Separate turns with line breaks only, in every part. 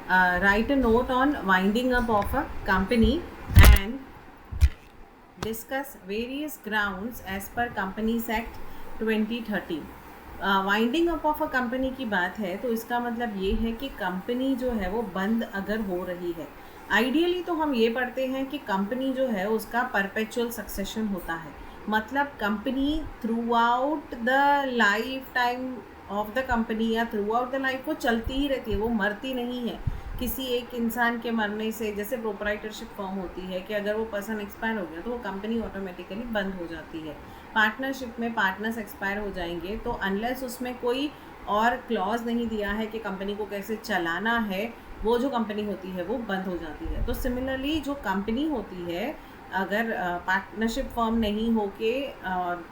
write a note on winding up of a company and discuss various grounds as per Companies Act 2013. Winding up of a company की बात है तो इसका मतलब ये है कि कंपनी जो है वो बंद अगर हो रही है, आइडियली तो हम ये पढ़ते हैं कि कंपनी जो है उसका परपेचुअल सक्सेशन होता है, मतलब company through out the life time of the company या थ्रू आउट द लाइफ वो चलती ही रहती है, वो मरती नहीं है। किसी एक इंसान के मरने से, जैसे प्रोपराइटरशिप फॉर्म होती है कि अगर वो पर्सन एक्सपायर हो गया तो वो कंपनी ऑटोमेटिकली बंद हो जाती है। पार्टनरशिप में पार्टनर्स एक्सपायर हो जाएंगे तो अनलेस उसमें कोई और क्लॉज नहीं दिया है कि कंपनी को कैसे चलाना है, वो जो कंपनी होती है वो बंद हो जाती है। तो सिमिलरली जो कंपनी होती है, अगर पार्टनरशिप फॉर्म नहीं होके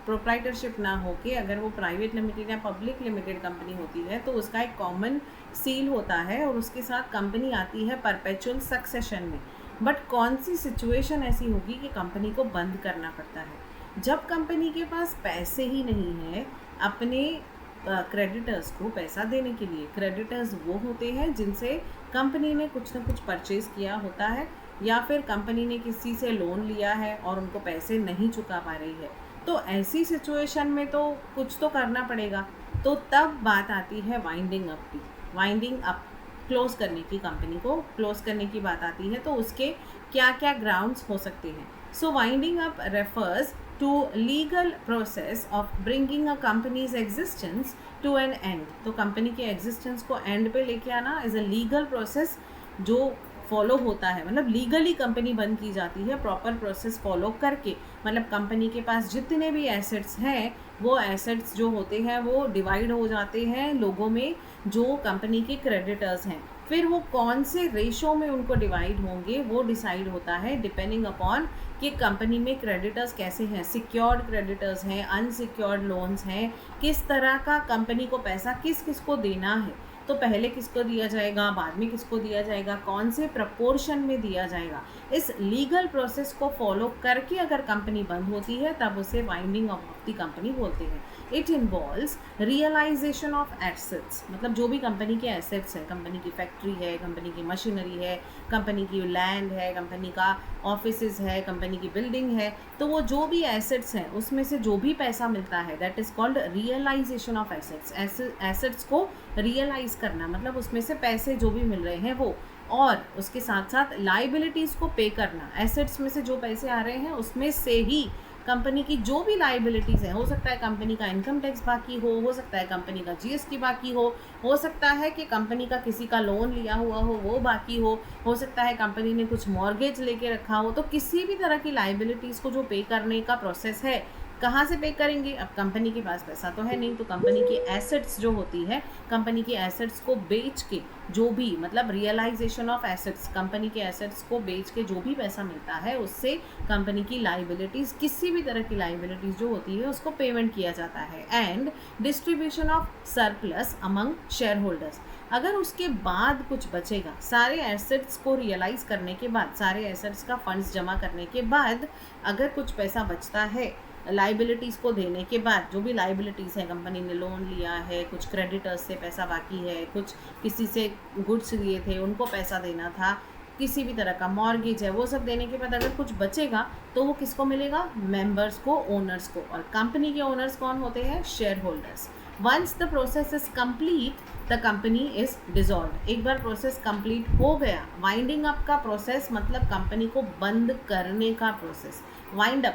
प्रोप्राइटरशिप ना होके अगर वो प्राइवेट लिमिटेड या पब्लिक लिमिटेड कंपनी होती है तो उसका एक कॉमन सील होता है और उसके साथ कंपनी आती है परपेचुअल सक्सेशन में। बट कौन सी सिचुएशन ऐसी होगी कि कंपनी को बंद करना पड़ता है? जब कंपनी के पास पैसे ही नहीं है अपने क्रेडिटर्स को पैसा देने के लिए। क्रेडिटर्स वो होते हैं जिनसे कंपनी ने कुछ ना कुछ परचेज़ किया होता है या फिर कंपनी ने किसी से लोन लिया है और उनको पैसे नहीं चुका पा रही है। तो ऐसी सिचुएशन में तो कुछ तो करना पड़ेगा। तो तब बात आती है वाइंडिंग अप की। वाइंडिंग अप क्लोज करने की, कंपनी को क्लोज करने की बात आती है तो उसके क्या क्या ग्राउंड्स हो सकते हैं। So winding up refers to legal process of bringing a company's existence to an end। तो कंपनी के एग्जिस्टेंस को एंड पे लेके आना इज़ अ लीगल प्रोसेस जो फॉलो होता है, मतलब लीगली कंपनी बंद की जाती है प्रॉपर प्रोसेस फॉलो करके। मतलब कंपनी के पास जितने भी एसेट्स हैं वो एसेट्स जो होते हैं वो डिवाइड हो जाते हैं लोगों में जो कंपनी के क्रेडिटर्स हैं। फिर वो कौन से रेशो में उनको डिवाइड होंगे वो डिसाइड होता है डिपेंडिंग अपॉन कि कंपनी में क्रेडिटर्स कैसे हैं, सिक्योर्ड क्रेडिटर्स हैं, अनसिक्योर्ड लोन्स हैं, किस तरह का कंपनी को पैसा किस किस को देना है, तो पहले किसको दिया जाएगा, बाद में किसको दिया जाएगा, कौन से प्रपोर्शन में दिया जाएगा। इस लीगल प्रोसेस को फॉलो करके अगर कंपनी बंद होती है तब उसे वाइंडिंग ऑफ द कंपनी बोलते हैं। It involves realization of assets, मतलब जो भी कंपनी के एसेट्स है, कंपनी की फैक्ट्री है, कंपनी की मशीनरी है, कंपनी की लैंड है, कंपनी का ऑफिसेज है, कंपनी की बिल्डिंग है, तो वो जो भी एसेट्स हैं उसमें से जो भी पैसा मिलता है that is called realization of assets. Assets को रियलाइज करना मतलब उसमें से पैसे जो भी मिल रहे हैं वो, और उसके साथ साथ लाइबिलिटीज़ को पे करना। एसेट्स में से जो पैसे आ रहे हैं उसमें से ही कंपनी की जो भी लाइबिलिटीज़ हैं, हो सकता है कंपनी का इनकम टैक्स बाकी हो सकता है कंपनी का जीएसटी बाकी हो सकता है कि कंपनी का किसी का लोन लिया हुआ हो वो बाकी हो सकता है कंपनी ने कुछ मॉर्गेज लेके रखा हो। तो किसी भी तरह की लाइबिलिटीज़ को जो पे करने का प्रोसेस है, कहाँ से पे करेंगे? अब कंपनी के पास पैसा तो है नहीं, तो कंपनी की एसेट्स जो होती है, कंपनी की एसेट्स को बेच के जो भी, मतलब रियलाइजेशन ऑफ एसेट्स, कंपनी के एसेट्स को बेच के जो भी पैसा मिलता है उससे कंपनी की लाइबिलिटीज़, किसी भी तरह की लाइबिलिटीज़ जो होती है उसको पेमेंट किया जाता है। And distribution of surplus among share holders, अगर उसके बाद कुछ बचेगा, सारे एसेट्स को रियलाइज़ करने के बाद, सारे एसेट्स का फंड्स जमा करने के बाद अगर कुछ पैसा बचता है लाइबिलिटीज़ को देने के बाद, जो भी लाइबिलिटीज़ है, कंपनी ने लोन लिया है, कुछ क्रेडिटर्स से पैसा बाकी है, कुछ किसी से गुड्स लिए थे उनको पैसा देना था, किसी भी तरह का मॉर्गेज है, वो सब देने के बाद अगर कुछ बचेगा तो वो किसको मिलेगा? मेंबर्स को, ओनर्स को। और कंपनी के ओनर्स कौन होते हैं? Share holders. Once the process is complete the company is dissolve. एक बार प्रोसेस कंप्लीट हो गया, वाइंडिंग अप का प्रोसेस मतलब कंपनी को बंद करने का प्रोसेस। वाइंड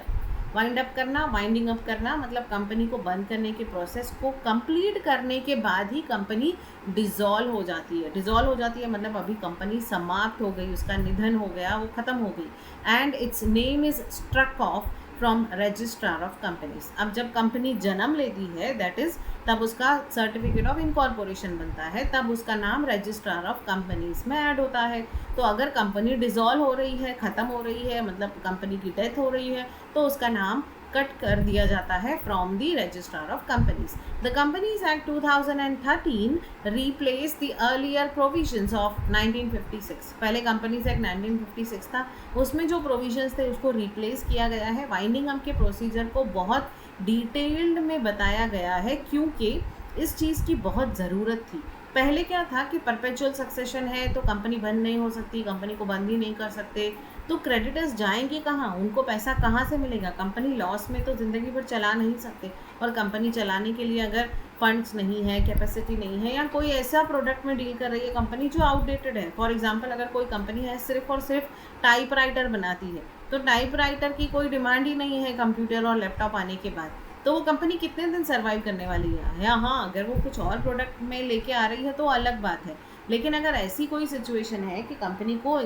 अप करना, वाइंडिंग अप करना मतलब कंपनी को बंद करने के प्रोसेस को कंप्लीट करने के बाद ही कंपनी डिसॉल्व हो जाती है। डिसॉल्व हो जाती है मतलब अभी कंपनी समाप्त हो गई, उसका निधन हो गया, वो ख़त्म हो गई। And its name is struck off from registrar of companies. अब जब कंपनी जन्म लेती है दैट इज़ तब उसका सर्टिफिकेट ऑफ इनकॉर्पोरेशन बनता है, तब उसका नाम रजिस्ट्रार ऑफ कंपनीज में ऐड होता है। तो अगर कंपनी डिसॉल्व हो रही है, ख़त्म हो रही है, मतलब कंपनी की डेथ हो रही है, तो उसका नाम कट कर दिया जाता है from the registrar of companies. The companies act 2013 replace the earlier provisions of 1956। पहले कंपनीज एक्ट 1956 था, उसमें जो प्रोविजंस थे उसको रिप्लेस किया गया है। वाइंडिंग अप के प्रोसीजर को बहुत डिटेल्ड में बताया गया है क्योंकि इस चीज़ की बहुत ज़रूरत थी। पहले क्या था कि परपेचुअल सक्सेशन है तो कंपनी बंद नहीं हो सकती, कंपनी को बंद ही नहीं कर सकते, तो क्रेडिटर्स जाएंगे कहाँ, उनको पैसा कहाँ से मिलेगा? कंपनी लॉस में तो ज़िंदगी भर चला नहीं सकते, और कंपनी चलाने के लिए अगर फंड्स नहीं है, कैपेसिटी नहीं है, या कोई ऐसा प्रोडक्ट में डील कर रही है कंपनी जो आउटडेटेड है। फॉर एग्जांपल अगर कोई कंपनी है सिर्फ और सिर्फ टाइपराइटर बनाती है, तो टाइपराइटर की कोई डिमांड ही नहीं है कंप्यूटर और लैपटॉप आने के बाद, तो वो कंपनी कितने दिन सर्वाइव करने वाली है? या हाँ, अगर वो कुछ और प्रोडक्ट में लेके आ रही है तो अलग बात है। लेकिन अगर ऐसी कोई सिचुएशन है कि कंपनी को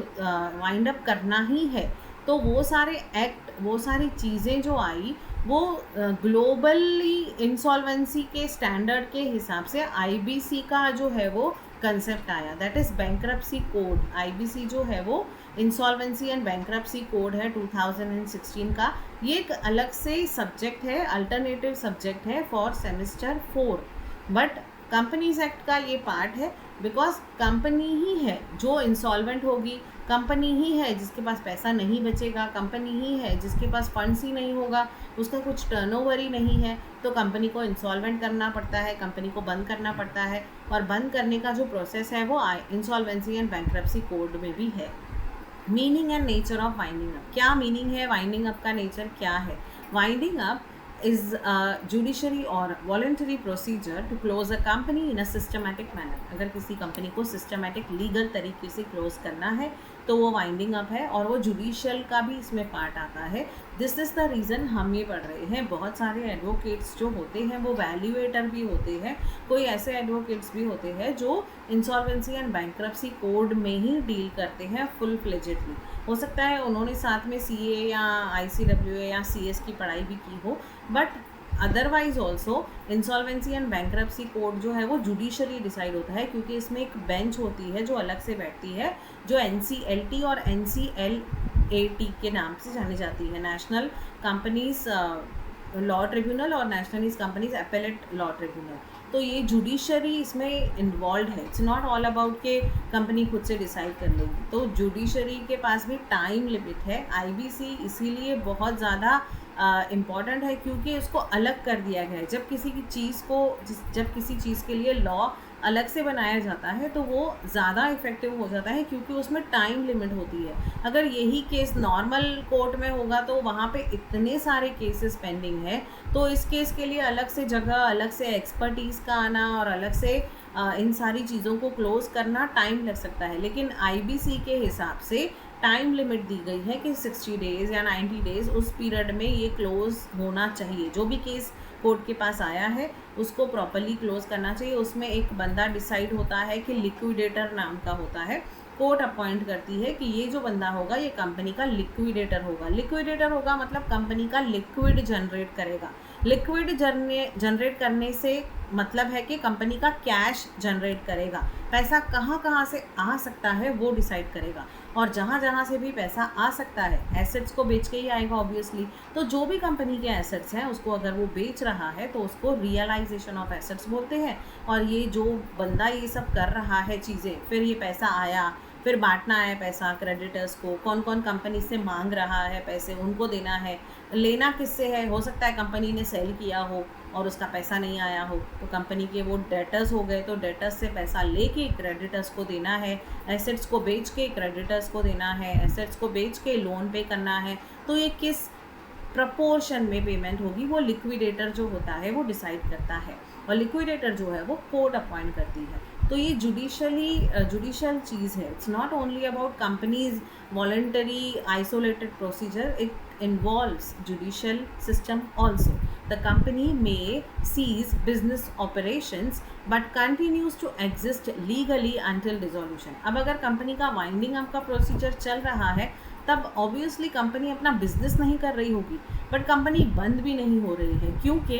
वाइंड अप करना ही है, तो वो सारे एक्ट, वो सारी चीज़ें जो आई, वो ग्लोबली इंसॉल्वेंसी के स्टैंडर्ड के हिसाब से आईबीसी का जो है वो कंसेप्ट आया, that is bankruptcy code. IBC जो है वो इंसॉल्वेंसी एंड बैंक्रप्सी कोड है 2016 का। ये एक अलग से सब्जेक्ट है, अल्टरनेटिव सब्जेक्ट है for semester 4, but companies act का ये पार्ट है, बिकॉज कंपनी ही है जो इंसॉल्वेंट होगी, कंपनी ही है जिसके पास पैसा नहीं बचेगा, कंपनी ही है जिसके पास फंड्स ही नहीं होगा, उसका कुछ टर्नओवर ही नहीं है, तो कंपनी को इंसॉल्वेंट करना पड़ता है, कंपनी को बंद करना पड़ता है। और बंद करने का जो प्रोसेस है वो इंसॉल्वेंसी एंड बैंक्रप्सी कोड में भी है। Meaning and nature of winding up, क्या मीनिंग है वाइंडिंग अप का, नेचर क्या है? Winding up is a judiciary or voluntary procedure to close a company in a systematic manner। अगर किसी कंपनी को सिस्टमैटिक लीगल तरीके से क्लोज करना है तो वो वाइंडिंग अप है, और वो जुडिशियल का भी इसमें पार्ट आता है। दिस इज़ द रीज़न हम ये पढ़ रहे हैं। बहुत सारे एडवोकेट्स जो होते हैं वो वैल्यूएटर भी होते हैं, कोई ऐसे एडवोकेट्स भी होते हैं जो इंसॉल्वेंसी एंड बैंक्रप्सी कोड में ही डील करते हैं फुल फ्लेजेडली। हो सकता है उन्होंने साथ में CA या ICWA या CS की पढ़ाई भी की हो, but otherwise also insolvency and bankruptcy code जो है वो जुडिशरी डिसाइड होता है, क्योंकि इसमें एक बेंच होती है जो अलग से बैठती है, जो NCLT और NCLAT के नाम से जानी जाती है, नेशनल कंपनीज लॉ ट्रिब्यूनल और national companies appellate law tribunal. तो ये जुडिशरी इसमें इन्वॉल्व है। इट्स नॉट ऑल अबाउट के कंपनी खुद से डिसाइड कर लेगी, तो जुडिशरी के पास भी टाइम लिमिट है। IBC इसीलिए बहुत ज़्यादा इम्पॉर्टेंट है, क्योंकि उसको अलग कर दिया गया है। जब किसी की चीज़ को जब किसी चीज़ के लिए लॉ अलग से बनाया जाता है तो वो ज़्यादा इफ़ेक्टिव हो जाता है, क्योंकि उसमें टाइम लिमिट होती है। अगर यही केस नॉर्मल कोर्ट में होगा तो वहाँ पे इतने सारे केसेस पेंडिंग है, तो इस केस के लिए अलग से जगह, अलग से एक्सपर्टीज़ का आना और अलग से इन सारी चीज़ों को क्लोज़ करना टाइम लग सकता है। लेकिन IBC के हिसाब से टाइम लिमिट दी गई है कि 60 डेज़ या 90 डेज़, उस पीरियड में ये क्लोज़ होना चाहिए। जो भी केस कोर्ट के पास आया है उसको प्रॉपरली क्लोज़ करना चाहिए। उसमें एक बंदा डिसाइड होता है कि लिक्विडेटर नाम का होता है, कोर्ट अपॉइंट करती है कि ये जो बंदा होगा ये कंपनी का लिक्विडेटर होगा। लिक्विडेटर होगा मतलब कंपनी का लिक्विड जनरेट करेगा। लिक्विड जनरेट करने से मतलब है कि कंपनी का कैश जनरेट करेगा। पैसा कहाँ कहाँ से आ सकता है वो डिसाइड करेगा, और जहाँ जहाँ से भी पैसा आ सकता है एसेट्स को बेच के ही आएगा ऑब्वियसली। तो जो भी कंपनी के एसेट्स हैं उसको अगर वो बेच रहा है तो उसको रियलाइजेशन ऑफ एसेट्स बोलते हैं। और ये जो बंदा ये सब कर रहा है चीज़ें, फिर ये पैसा आया, फिर बांटना है पैसा क्रेडिटर्स को, कौन कौन कंपनी से मांग रहा है पैसे उनको देना है, लेना किससे है। हो सकता है कंपनी ने सेल किया हो और उसका पैसा नहीं आया हो, तो कंपनी के वो डेटर्स हो गए, तो डेटर्स से पैसा लेके क्रेडिटर्स को देना है, एसेट्स को बेच के क्रेडिटर्स को देना है, एसेट्स को बेच के लोन पे करना है। तो ये किस प्रपोर्शन में पेमेंट होगी वो लिक्विडेटर जो होता है वो डिसाइड करता है, और लिक्विडेटर जो है वो कोर्ट अपॉइंट करती है। तो ये जुडिशियल चीज़ है। It's not only about companies voluntary isolated procedure, it involves judicial system also. The company may cease business operations but continues to exist legally until dissolution. अब अगर कंपनी का वाइंडिंग अप का प्रोसीजर चल रहा है तब ऑब्वियसली कंपनी अपना business नहीं कर रही होगी, बट कंपनी बंद भी नहीं हो रही है, क्योंकि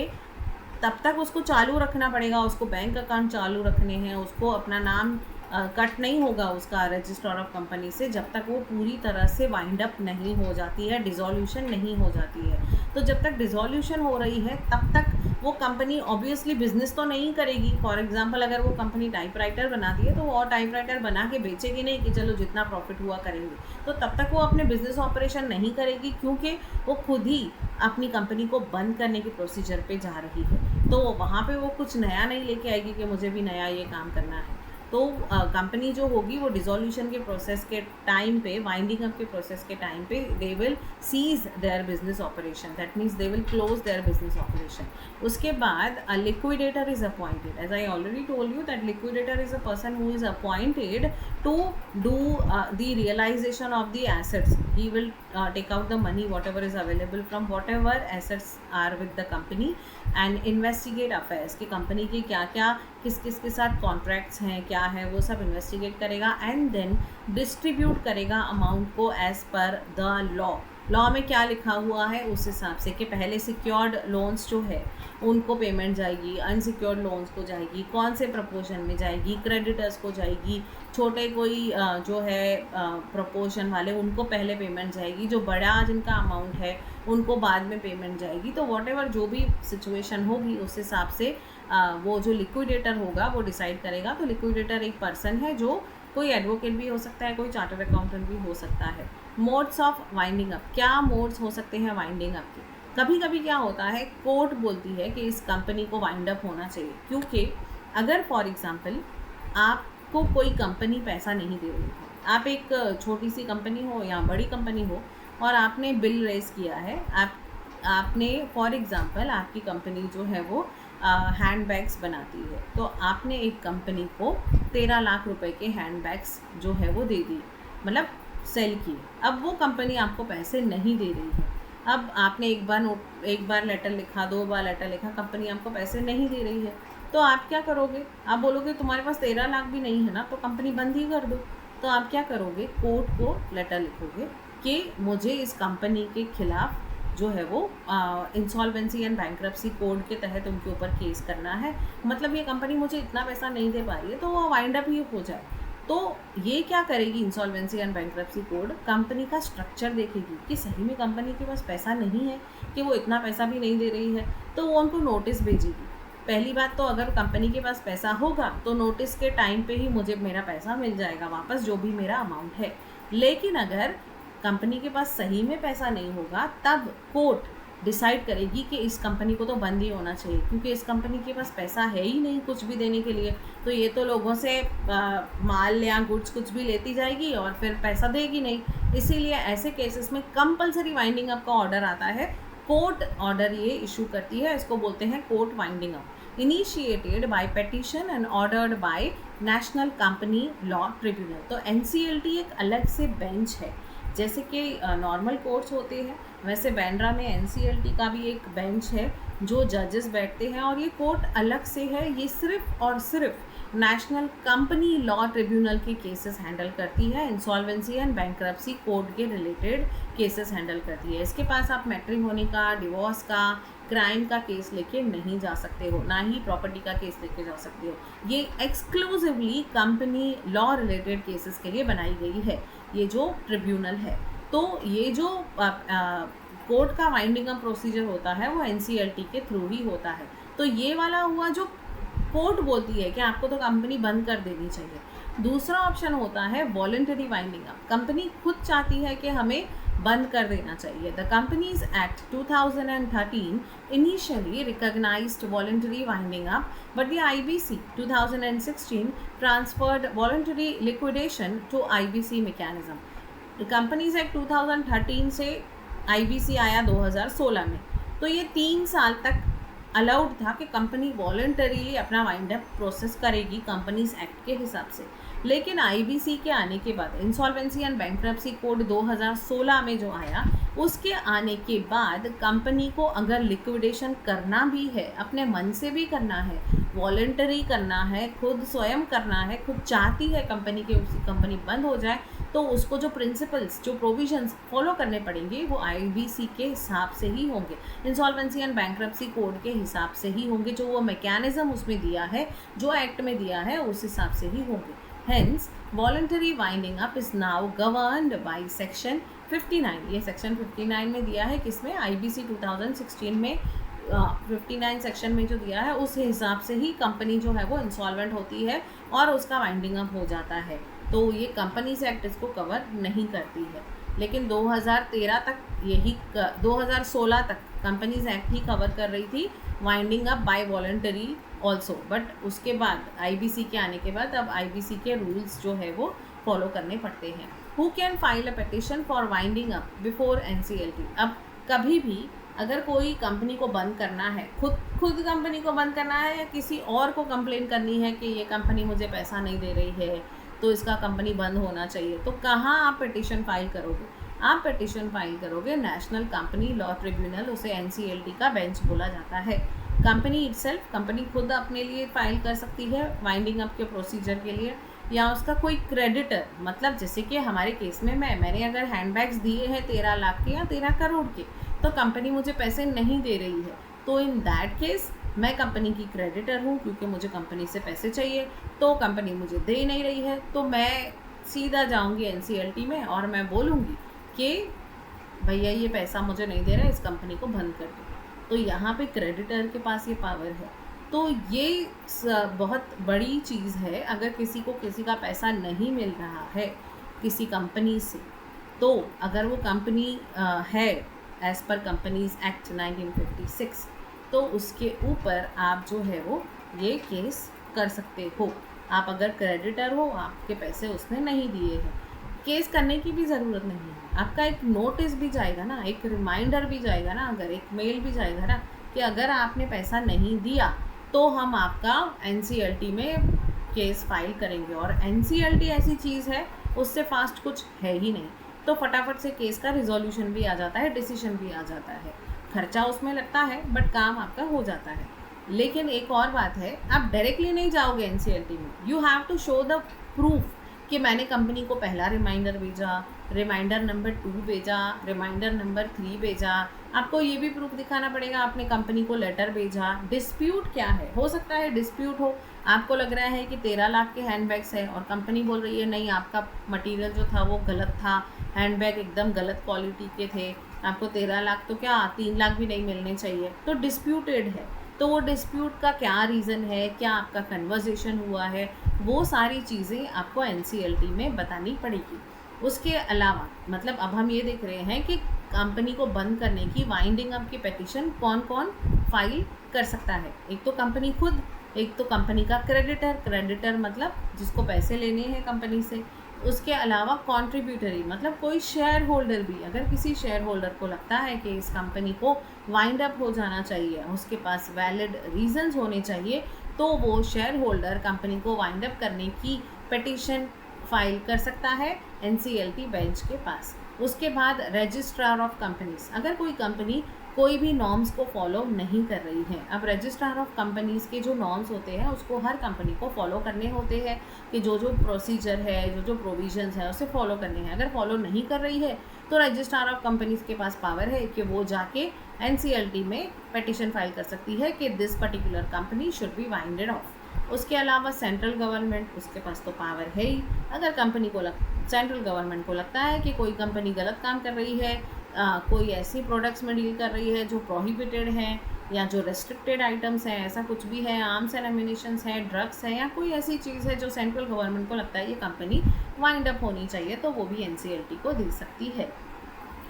तब तक उसको चालू रखना पड़ेगा, उसको बैंक अकाउंट चालू रखने हैं, उसको अपना नाम कट नहीं होगा उसका रजिस्टर ऑफ कंपनी से जब तक वो पूरी तरह से वाइंड अप नहीं हो जाती है, डिसोल्यूशन नहीं हो जाती है। तो जब तक डिसोल्यूशन हो रही है तब तक वो कंपनी ऑब्वियसली बिजनेस तो नहीं करेगी। फॉर एग्जांपल अगर वो कंपनी टाइपराइटर बनाती है तो वो और टाइपराइटर बना के बेचेगी नहीं कि चलो जितना प्रॉफिट हुआ करेंगे, तो तब तक वो अपने बिजनेस ऑपरेशन नहीं करेगी, क्योंकि वो खुद ही अपनी कंपनी को बंद करने के प्रोसीजर पे जा रही है। तो वहाँ पे वो कुछ नया नहीं लेके आएगी कि मुझे भी नया ये काम करना है। तो कंपनी जो होगी वो डिसोल्यूशन के प्रोसेस के टाइम पे, वाइंडिंग अप के प्रोसेस के टाइम पे they will cease their business operation, that means they will close their business operation. उसके बाद a liquidator is appointed. As I already told you that liquidator is a person who is appointed to do the realisation of the assets. He will take out the money whatever is available from whatever assets are with the company and investigate affairs कि company के क्या क्या किस किस के साथ contracts हैं, क्या है वो सब इन्वेस्टिगेट करेगा एंड देन डिस्ट्रीब्यूट करेगा अमाउंट को एज पर द लॉ में क्या लिखा हुआ है उस हिसाब से कि पहले सिक्योर्ड लोन्स जो है उनको पेमेंट जाएगी, अनसिक्योर्ड लोन्स को जाएगी, कौन से प्रपोर्शन में जाएगी, क्रेडिटर्स को जाएगी, छोटे कोई जो है प्रपोर्शन वाले उनको पहले पेमेंट जाएगी, जो बड़ा जिनका अमाउंट है उनको बाद में पेमेंट जाएगी. तो वॉट एवर जो भी सिचुएशन होगी उस हिसाब से वो जो लिक्विडेटर होगा वो डिसाइड करेगा. तो लिक्विडेटर एक पर्सन है जो कोई एडवोकेट भी हो सकता है, कोई चार्टर्ड अकाउंटेंट भी हो सकता है. मोड्स ऑफ वाइंडिंग अप, क्या मोड्स हो सकते हैं वाइंडिंग अप के? कभी कभी क्या होता है, कोर्ट बोलती है कि इस कंपनी को वाइंड अप होना चाहिए, क्योंकि अगर फॉर एग्जांपल आपको कोई कंपनी पैसा नहीं दे रही है, आप एक छोटी सी कंपनी हो या बड़ी कंपनी हो और आपने बिल रेज किया है, आपने फॉर एग्जांपल आपकी कंपनी जो है वो हैंड बैग्स बनाती है, तो आपने एक कंपनी को 13 लाख रुपए के हैंड बैग्स जो है वो दे दी, मतलब सेल किए. अब वो कंपनी आपको पैसे नहीं दे रही है. अब आपने एक बार लेटर लिखा, 2 बार लेटर लिखा, कंपनी आपको पैसे नहीं दे रही है, तो आप क्या करोगे? आप बोलोगे तुम्हारे पास 13 लाख भी नहीं है ना, तो कंपनी बंद ही कर दो. तो आप क्या करोगे? कोर्ट को लेटर लिखोगे कि मुझे इस कंपनी के खिलाफ जो है वो इंसॉल्वेंसी एंड बैंक्रप्सी कोड के तहत उनके ऊपर केस करना है. मतलब ये कंपनी मुझे इतना पैसा नहीं दे पा रही है, तो वो वाइंड अप ही हो जाए. तो ये क्या करेगी insolvency and bankruptcy code? Company का स्ट्रक्चर देखेगी कि सही में कंपनी के पास पैसा नहीं है, कि वो इतना पैसा भी नहीं दे रही है, तो वो उनको नोटिस भेजेगी. पहली बात तो अगर कंपनी के पास पैसा होगा तो नोटिस के टाइम पे ही मुझे मेरा पैसा मिल जाएगा वापस, जो भी मेरा अमाउंट है. लेकिन अगर कंपनी के पास सही में पैसा नहीं होगा तब कोर्ट डिसाइड करेगी कि इस कंपनी को तो बंद ही होना चाहिए, क्योंकि इस कंपनी के पास पैसा है ही नहीं कुछ भी देने के लिए. तो ये तो लोगों से माल या गुड्स कुछ भी लेती जाएगी और फिर पैसा देगी नहीं. इसीलिए ऐसे केसेस में कंपलसरी वाइंडिंग अप का ऑर्डर आता है. कोर्ट ऑर्डर ये इशू करती है, इसको बोलते हैं court winding up. Initiated by petition and ordered bye national company law tribunal. तो NCLT एक अलग से बेंच है. जैसे कि नॉर्मल कोर्ट्स होते हैं, वैसे बांद्रा में NCLT का भी एक बेंच है जो जजेस बैठते हैं, और ये कोर्ट अलग से है. ये सिर्फ और सिर्फ नेशनल कंपनी लॉ ट्रिब्यूनल के केसेस हैंडल करती है. इंसॉल्वेंसी एंड बैंक्रप्सी कोड के रिलेटेड केसेस हैंडल करती है. इसके पास आप मैट्रिमोनी का, डिवोर्स का, क्राइम का केस लेके नहीं जा सकते हो, ना ही प्रॉपर्टी का केस लेके जा सकते हो. ये exclusively company law related cases के लिए बनाई गई है ये जो ट्रिब्यूनल है. तो ये जो कोर्ट का वाइंडिंग अप प्रोसीजर होता है वो NCLT के थ्रू ही होता है. तो ये वाला हुआ जो कोर्ट बोलती है कि आपको तो कंपनी बंद कर देनी चाहिए. दूसरा ऑप्शन होता है वॉलंटरी वाइंडिंग अप. कंपनी खुद चाहती है कि हमें बंद कर देना चाहिए. The companies act 2013 initially recognized voluntary winding up, but the IBC 2016 transferred voluntary liquidation to IBC mechanism. Companies act 2013 से IBC आया 2016 में. तो ये 3 साल तक अलाउड था कि कंपनी वॉलंटरीली अपना वाइंड अप प्रोसेस करेगी कंपनीज एक्ट के हिसाब से. लेकिन IBC के आने के बाद, इंसॉल्वेंसी एंड बैंक्रप्सी कोड 2016 में जो आया, उसके आने के बाद कंपनी को अगर लिक्विडेशन करना भी है, अपने मन से भी करना है, वॉलंटरी करना है, खुद स्वयं करना है, खुद चाहती है कंपनी के उसकी कंपनी बंद हो जाए, तो उसको जो प्रिंसिपल्स, जो प्रोविजंस फॉलो करने पड़ेंगे वो IBC के हिसाब से ही होंगे, इंसॉल्वेंसी एंड बैंक्रप्सी कोड के हिसाब से ही होंगे. जो वो मैकेनिज्म उसमें दिया है, जो एक्ट में दिया है, उस हिसाब से ही होंगे. Hence, voluntary winding up is now governed by section 59. ये section 59 में दिया है, किसमें? IBC 2016 में 59 सेक्शन में जो दिया है उस हिसाब से ही कंपनी जो है वो इंसॉल्वेंट होती है और उसका वाइंडिंग अप हो जाता है. तो ये कंपनीज एक्ट इसको कवर नहीं करती है. लेकिन 2013 तक 2016 तक कंपनीज एक्ट ही कवर कर रही थी winding up by voluntary also, but उसके बाद आईबीसी के आने के बाद अब आईबीसी के रूल्स जो है वो फॉलो करने पड़ते हैं। Who can file a petition for winding up before NCLT. अब कभी भी अगर कोई कंपनी को बंद करना है, खुद कंपनी को बंद करना है या किसी और को कंप्लेन करनी है कि ये कंपनी मुझे पैसा नहीं दे रही है तो इसका कंपनी बंद होना चाहिए, तो कहाँ आप पिटिशन फाइल करोगे? आप पिटिशन फाइल करोगे नेशनल कंपनी लॉ ट्रिब्यूनल, उसे एनसीएलटी का बेंच बोला जाता है। कंपनी इटसेल्फ, कंपनी खुद अपने लिए फाइल कर सकती है वाइंडिंग अप के प्रोसीजर के लिए, या उसका कोई क्रेडिटर, मतलब जैसे कि हमारे केस में मैंने अगर हैंडबैग्स दिए हैं 13 लाख के या 13 करोड़ के, तो कंपनी मुझे पैसे नहीं दे रही है, तो इन दैट केस मैं कंपनी की क्रेडिटर हूँ क्योंकि मुझे कंपनी से पैसे चाहिए, तो कंपनी मुझे दे नहीं रही है, तो मैं सीधा जाऊँगी एनसीएलटी में और मैं बोलूँगी कि भैया ये पैसा मुझे नहीं दे रहा है, इस कंपनी को बंद कर दो। तो यहाँ पे क्रेडिटर के पास ये पावर है। तो ये बहुत बड़ी चीज़ है। अगर किसी को किसी का पैसा नहीं मिल रहा है किसी कंपनी से, तो अगर वो कंपनी है एज़ पर कंपनीज एक्ट 1956, तो उसके ऊपर आप जो है वो ये केस कर सकते हो। आप अगर क्रेडिटर हो, आपके पैसे उसने नहीं दिए हैं, केस करने की भी ज़रूरत नहीं है। आपका एक नोटिस भी जाएगा ना, एक रिमाइंडर भी जाएगा ना, अगर एक मेल भी जाएगा ना कि अगर आपने पैसा नहीं दिया तो हम आपका एनसीएलटी में केस फाइल करेंगे। और एनसीएलटी ऐसी चीज़ है, उससे फास्ट कुछ है ही नहीं, तो फटाफट से केस का रिजोल्यूशन भी आ जाता है, डिसीजन भी आ जाता है, खर्चा उसमें लगता है बट काम आपका हो जाता है। लेकिन एक और बात है, आप डायरेक्टली नहीं जाओगे एनसीएलटी में, you have to show the proof कि मैंने कंपनी को पहला रिमाइंडर भेजा, रिमाइंडर नंबर 2 भेजा, रिमाइंडर नंबर 3 भेजा। आपको ये भी प्रूफ दिखाना पड़ेगा आपने कंपनी को लेटर भेजा। डिस्प्यूट क्या है? हो सकता है डिस्प्यूट हो, आपको लग रहा है कि 13 लाख के हैंडबैग्स है और कंपनी बोल रही है नहीं, आपका मटेरियल जो था वो गलत था, हैंडबैग एकदम गलत क्वालिटी के थे, आपको 13 लाख तो क्या 3 लाख भी नहीं मिलने चाहिए, तो डिस्प्यूटेड है। तो वो डिस्प्यूट का क्या रीज़न है, क्या आपका कन्वर्जेशन हुआ है, वो सारी चीज़ें आपको एनसीएलटी में बतानी पड़ेगी। उसके अलावा मतलब अब हम ये देख रहे हैं कि कंपनी को बंद करने की वाइंडिंग अप की पिटीशन कौन कौन फाइल कर सकता है। एक तो कंपनी खुद, एक तो कंपनी का क्रेडिटर मतलब जिसको पैसे लेने हैं कंपनी से। उसके अलावा कॉन्ट्रीब्यूटरी मतलब कोई शेयर होल्डर भी, अगर किसी शेयर होल्डर को लगता है कि इस कंपनी को वाइंड अप हो जाना चाहिए, उसके पास वैलिड रीजंस होने चाहिए, तो वो शेयर होल्डर कंपनी को वाइंड अप करने की पिटीशन फाइल कर सकता है एनसीएलटी बेंच के पास। उसके बाद रजिस्ट्रार ऑफ कंपनीज, अगर कोई कंपनी कोई भी नॉर्म्स को फॉलो नहीं कर रही है, अब रजिस्ट्रार ऑफ कंपनीज़ के जो नॉर्म्स होते हैं उसको हर कंपनी को फॉलो करने होते हैं कि जो जो प्रोसीजर है, जो प्रोविजंस है उसे फॉलो करने हैं। अगर फॉलो नहीं कर रही है तो रजिस्ट्रार ऑफ कंपनीज़ के पास पावर है कि वो जाके एनसीएलटी में पिटीशन फाइल कर सकती है कि this particular company should be winded of. उसके अलावा सेंट्रल गवर्नमेंट, उसके पास तो पावर है ही। अगर कंपनी को सेंट्रल गवर्नमेंट को लगता है कि कोई कंपनी गलत काम कर रही है, कोई ऐसी प्रोडक्ट्स में डील कर रही है जो प्रोहिबिटेड हैं या जो रेस्ट्रिक्टेड आइटम्स हैं, ऐसा कुछ भी है, आर्म्स एंड एम्यूनिशंस है, ड्रग्स है, या कोई ऐसी चीज़ है जो सेंट्रल गवर्नमेंट को लगता है ये कंपनी वाइंड अप होनी चाहिए, तो वो भी एनसीएलटी को दे सकती है।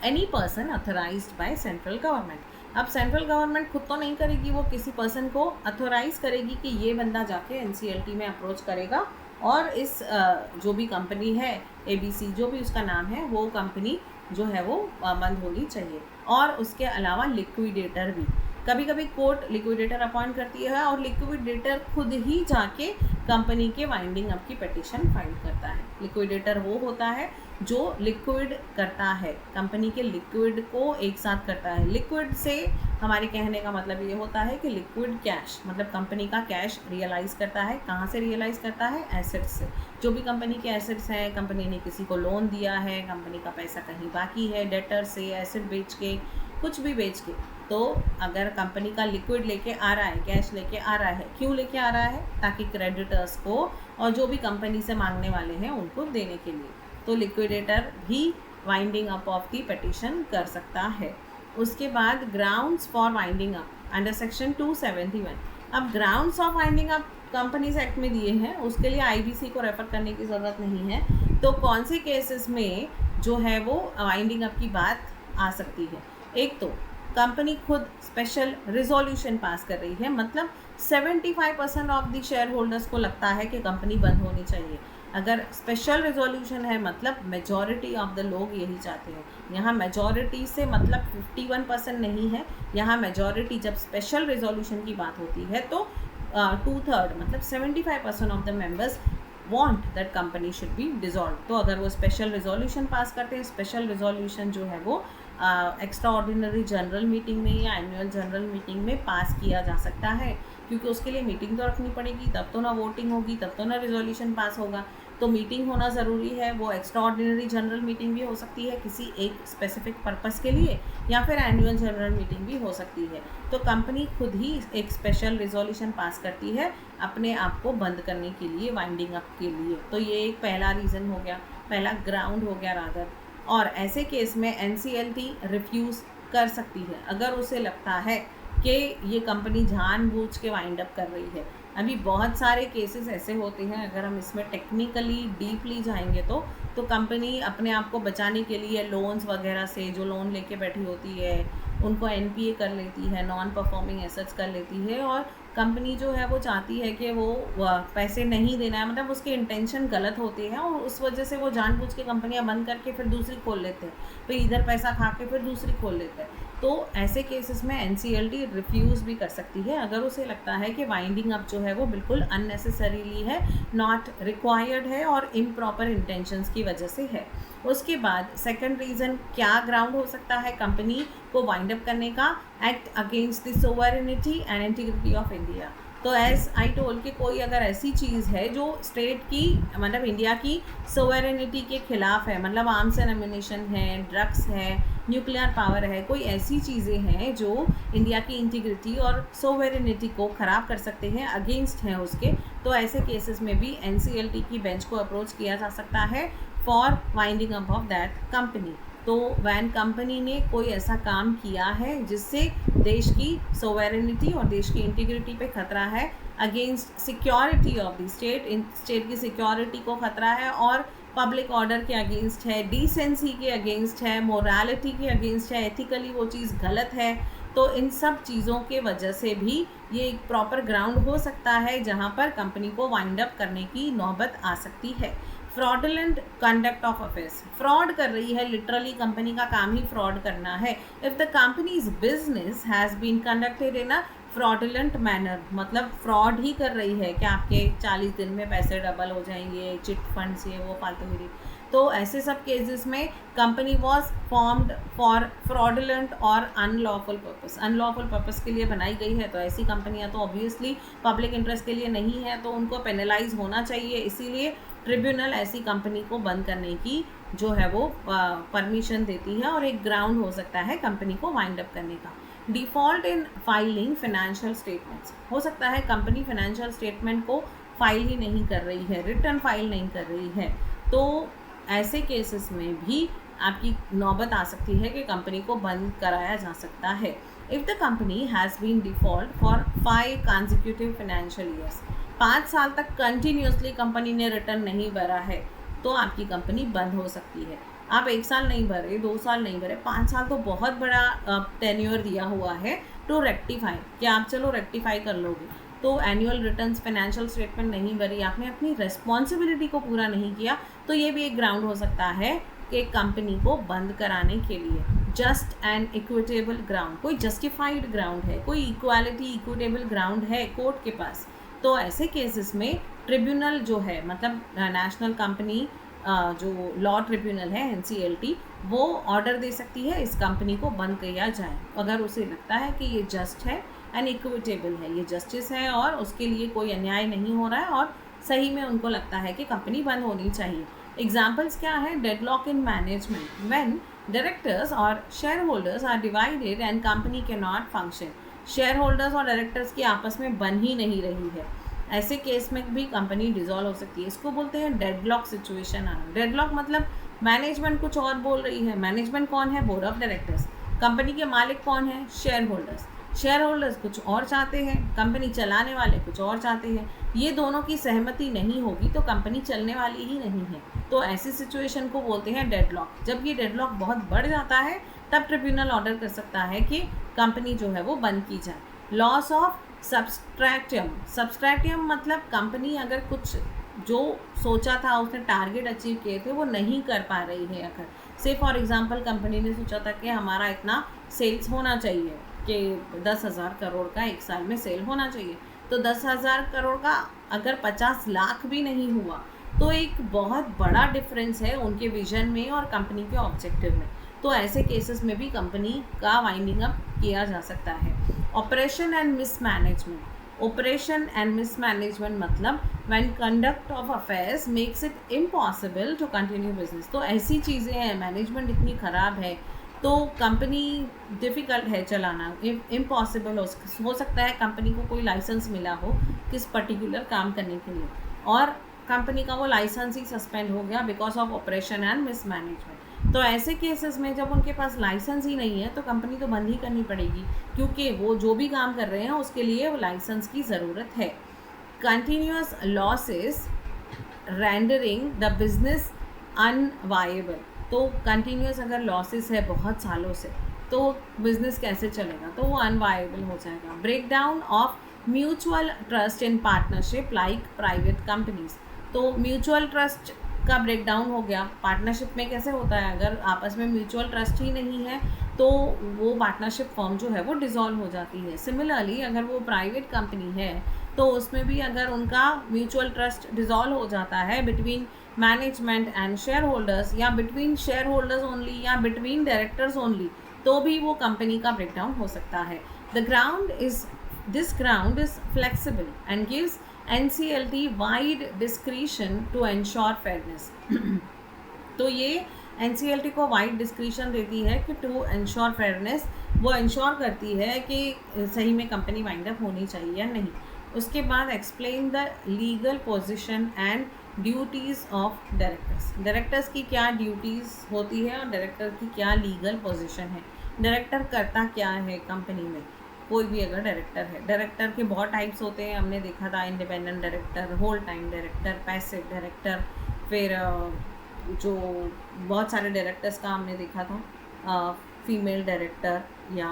Any person authorised by central government, अब सेंट्रल गवर्नमेंट खुद तो नहीं करेगी, वो किसी पर्सन को अथोराइज करेगी कि ये बंदा जाके एनसीएलटी में अप्रोच करेगा और इस जो भी कंपनी है एबीसी, जो भी उसका नाम है, वो कंपनी जो है वो बंद होनी चाहिए। और उसके अलावा लिक्विडेटर भी, कभी कभी कोर्ट लिक्विडेटर अपॉइंट करती है और लिक्विडेटर खुद ही जाके कंपनी के वाइंडिंग अप की पिटीशन फाइल करता है। लिक्विडेटर वो होता है जो लिक्विड करता है, कंपनी के लिक्विड को एक साथ करता है। लिक्विड से हमारे कहने का मतलब ये होता है कि लिक्विड कैश मतलब कंपनी का कैश रियलाइज़ करता है। कहाँ से रियलाइज़ करता है? एसेट्स से। जो भी कंपनी के एसेट्स हैं, कंपनी ने किसी को लोन दिया है, कंपनी का पैसा कहीं बाकी है, डेटर से, एसेट बेच के, कुछ भी बेच के, तो अगर कंपनी का लिक्विड लेके आ रहा है, कैश लेके आ रहा है, क्यों लेके आ रहा है? ताकि क्रेडिटर्स को और जो भी कंपनी से मांगने वाले हैं उनको देने के लिए। तो लिक्विडेटर भी winding up of the petition कर सकता है। उसके बाद grounds for winding up under section 271। अब grounds of winding up companies act में दिए हैं, उसके लिए आईबीसी को रेफर करने की ज़रूरत नहीं है। तो कौन से केसेस में जो है वो वाइंडिंग अप की बात आ सकती है। एक तो कंपनी खुद स्पेशल रिजोल्यूशन पास कर रही है, मतलब 75% ऑफ द शेयर होल्डर्स को लगता है कि कंपनी बंद होनी चाहिए। अगर स्पेशल रिजोल्यूशन है मतलब मेजॉरिटी ऑफ द लोग यही चाहते हैं। यहाँ मेजॉरिटी से मतलब 51% नहीं है, यहाँ मेजॉरिटी जब स्पेशल रिजोल्यूशन की बात होती है तो 2/3 मतलब 75% of the members want that company should be dissolve. तो अगर वो स्पेशल रिजोल्यूशन पास करते हैं, स्पेशल रिजोल्यूशन जो है वो एक्स्ट्रा ऑर्डिनरी जनरल मीटिंग में या एनुअल जनरल मीटिंग में पास किया जा सकता है, क्योंकि उसके लिए मीटिंग तो रखनी पड़ेगी, तब तो ना वोटिंग होगी, तब तो ना रिजोल्यूशन पास होगा। तो मीटिंग होना ज़रूरी है। वो एक्स्ट्रा ऑर्डिनरी जनरल मीटिंग भी हो सकती है किसी एक स्पेसिफिक पर्पस के लिए, या फिर एनुअल जनरल मीटिंग भी हो सकती है। तो कंपनी खुद ही एक स्पेशल रिजोल्यूशन पास करती है अपने आप को बंद करने के लिए, वाइंडिंग अप के लिए। तो ये एक पहला रीज़न हो गया, पहला ग्राउंड हो गया रादर। और ऐसे केस में एनसीएलटी रिफ्यूज़ कर सकती है अगर उसे लगता है कि ये कंपनी जानबूझ के वाइंड अप कर रही है। अभी बहुत सारे केसेस ऐसे होते हैं, अगर हम इसमें टेक्निकली डीपली जाएंगे तो कंपनी अपने आप को बचाने के लिए लोन्स वगैरह से, जो लोन लेके बैठी होती है उनको एनपीए कर लेती है, नॉन परफॉर्मिंग एसेट्स कर लेती है, और कंपनी जो है वो चाहती है कि वो पैसे नहीं देना है, मतलब उसके इंटेंशन गलत होते हैं और उस वजह से वो जानबूझ के कंपनियां बंद करके फिर दूसरी खोल लेते हैं, फिर इधर पैसा खा के फिर दूसरी खोल लेते हैं। तो ऐसे केसेस में एनसीएलटी रिफ्यूज़ भी कर सकती है अगर उसे लगता है कि वाइंडिंग अप जो है वो बिल्कुल अननेसेसरीली है, नॉट रिक्वायर्ड है और इम्प्रॉपर इंटेंशंस की वजह से है। उसके बाद सेकंड रीज़न क्या ग्राउंड हो सकता है कंपनी को वाइंड अप करने का? Act against the sovereignty and integrity of India. तो एज आई टोल्ड कि कोई अगर ऐसी चीज़ है जो स्टेट की मतलब इंडिया की सोवरेनिटी के खिलाफ है, मतलब आर्म्स एंड एम्युनिशन है, ड्रग्स है, न्यूक्लियर पावर है, कोई ऐसी चीज़ें हैं जो इंडिया की इंटीग्रिटी और सोवरेनिटी को ख़राब कर सकते हैं, अगेंस्ट हैं उसके, तो ऐसे केसेस में भी एनसीएलटी की बेंच को अप्रोच किया जा सकता है for winding up of that company. तो वैन कंपनी ने कोई ऐसा काम किया है जिससे देश की सोवरेनिटी और देश की इंटीग्रिटी पे खतरा है, against security of the state, state की सिक्योरिटी को खतरा है और पब्लिक ऑर्डर के अगेंस्ट है, डिसेंसी के अगेंस्ट है, मोरालिटी के अगेंस्ट है, एथिकली वो चीज़ गलत है, तो इन सब चीज़ों के वजह से भी ये एक प्रॉपर ग्राउंड हो सकता है जहाँ पर कंपनी को वाइंड अप करने की नौबत आ सकती है। Fraudulent conduct of affairs, fraud कर रही है, लिटरली कंपनी का काम ही फ्रॉड करना है। If the company's business has been conducted in a fraudulent manner, मतलब फ्रॉड ही कर रही है कि आपके 40 दिन में पैसे डबल हो जाएंगे, चिट फंड्स, ये वो फालतूगिरी। तो ऐसे सब केसेस में company was formed for fraudulent और अनलॉफुल पर्पस, अनलॉफुल पर्पस के लिए बनाई गई है। तो ऐसी कंपनियां तो ऑब्वियसली पब्लिक इंटरेस्ट के लिए नहीं है, तो उनको पेनलाइज होना चाहिए। इसीलिए ट्रिब्यूनल ऐसी कंपनी को बंद करने की जो है वो परमिशन देती है और एक ग्राउंड हो सकता है कंपनी को वाइंड अप करने का। Default in filing financial statements, हो सकता है कंपनी फाइनेंशियल स्टेटमेंट को फाइल ही नहीं कर रही है, रिटर्न फाइल नहीं कर रही है, तो ऐसे केसेस में भी आपकी नौबत आ सकती है कि कंपनी को बंद कराया जा सकता है। If the company has been default for 5 consecutive financial years, 5 साल तक कंटिन्यूसली कंपनी ने रिटर्न नहीं भरा है, तो आपकी कंपनी बंद हो सकती है। आप 1 साल नहीं भरे, 2 साल नहीं भरे, 5 साल तो बहुत बड़ा टेन्योर दिया हुआ है टू रेक्टिफाई, कि आप चलो रेक्टिफाई कर लोगे। तो एनुअल रिटर्न्स, फाइनेंशियल स्टेटमेंट नहीं भरी, आपने अपनी रिस्पॉन्सिबिलिटी को पूरा नहीं किया, तो ये भी एक ग्राउंड हो सकता है कि कंपनी को बंद कराने के लिए। जस्ट एंड इक्विटेबल ग्राउंड, कोई जस्टिफाइड ग्राउंड है, कोई इक्वालिटी इक्विटेबल ग्राउंड है कोर्ट के पास, तो ऐसे केसेस में ट्रिब्यूनल जो है, मतलब नेशनल कंपनी जो लॉ ट्रिब्यूनल है एनसीएलटी, वो ऑर्डर दे सकती है इस कंपनी को बंद किया जाए अगर उसे लगता है कि ये जस्ट है एंड इक्विटेबल है, ये जस्टिस है और उसके लिए कोई अन्याय नहीं हो रहा है और सही में उनको लगता है कि कंपनी बंद होनी चाहिए। एग्जाम्पल्स क्या है? Deadlock in management, when directors और share holders are divided and company can not function, share holders और डायरेक्टर्स की आपस में बन ही नहीं रही है, ऐसे केस में भी कंपनी डिसॉल्व हो सकती है। इसको बोलते हैं डेडलॉक सिचुएशन आना। डेडलॉक मतलब मैनेजमेंट कुछ और बोल रही है, मैनेजमेंट कौन है? Board of directors. कंपनी के मालिक कौन है? Share holders. शेयर होल्डर्स कुछ और चाहते हैं, कंपनी चलाने वाले कुछ और चाहते हैं, ये दोनों की सहमति नहीं होगी तो कंपनी चलने वाली ही नहीं है। तो ऐसी सिचुएशन को बोलते हैं डेडलॉक। जब ये डेडलॉक बहुत बढ़ जाता है तब ट्रिब्यूनल ऑर्डर कर सकता है कि कंपनी जो है वो बंद की जाए। Loss of सब्सट्रैक्टियम। सब्सट्रैक्टियम मतलब कंपनी अगर कुछ जो सोचा था, उसने टारगेट अचीव किए थे, वो नहीं कर पा रही है। अगर से फॉर एग्जांपल कंपनी ने सोचा था कि हमारा इतना सेल्स होना चाहिए कि 10,000 करोड़ का एक साल में सेल होना चाहिए, तो 10,000 करोड़ का अगर 50 लाख भी नहीं हुआ तो एक बहुत बड़ा डिफरेंस है उनके विजन में और कंपनी के ऑब्जेक्टिव में। तो ऐसे केसेस में भी कंपनी का वाइंडिंग अप किया जा सकता है। Operation and mismanagement. Operation and mismanagement मतलब when conduct of affairs makes it impossible to continue business. तो ऐसी चीज़ें हैं, मैनेजमेंट इतनी ख़राब है तो कंपनी डिफ़िकल्ट है चलाना, इम्पॉसिबल हो सकता है। कंपनी को कोई लाइसेंस मिला हो किस पर्टिकुलर काम करने के लिए और कंपनी का वो लाइसेंस ही सस्पेंड हो गया because of operation and mismanagement. तो ऐसे केसेस में जब उनके पास लाइसेंस ही नहीं है तो कंपनी तो बंद ही करनी पड़ेगी, क्योंकि वो जो भी काम कर रहे हैं उसके लिए वो लाइसेंस की ज़रूरत है। Continuous losses rendering the business unviable. तो कंटिन्यूअस अगर लॉसेस है बहुत सालों से तो बिजनेस कैसे चलेगा, तो वो अनवायबल हो जाएगा। Break down of mutual trust in partnership like private companies. तो म्यूचुअल ट्रस्ट का ब्रेक डाउन हो गया। पार्टनरशिप में कैसे होता है, अगर आपस में म्यूचुअल ट्रस्ट ही नहीं है तो वो पार्टनरशिप फॉर्म जो है वो डिसॉल्व हो जाती है। सिमिलरली अगर वो प्राइवेट कंपनी है तो उसमें भी अगर उनका म्यूचुअल ट्रस्ट डिसॉल्व हो जाता है between management and share holders, या बिटवीन शेयर होल्डर्स ओनली, या बिटवीन डायरेक्टर्स ओनली, तो भी वो कंपनी का ब्रेकडाउन हो सकता है। This ground is flexible and gives NCLT wide discretion to ensure fairness. तो ये NCLT को वाइड डिस्क्रिशन देती है कि टू एंश्योर फेयरनेस, वो इंश्योर करती है कि सही में कंपनी वाइंड अप होनी चाहिए या नहीं। उसके बाद explain the legal position and duties of directors. Directors की क्या ड्यूटीज़ होती है और डायरेक्टर की क्या लीगल पोजीशन है। डायरेक्टर करता क्या है कंपनी में, कोई भी अगर डायरेक्टर है। डायरेक्टर के बहुत टाइप्स होते हैं, हमने देखा था independent director, whole time director, passive director, फिर जो बहुत सारे डायरेक्टर्स का हमने देखा था, फीमेल डायरेक्टर, या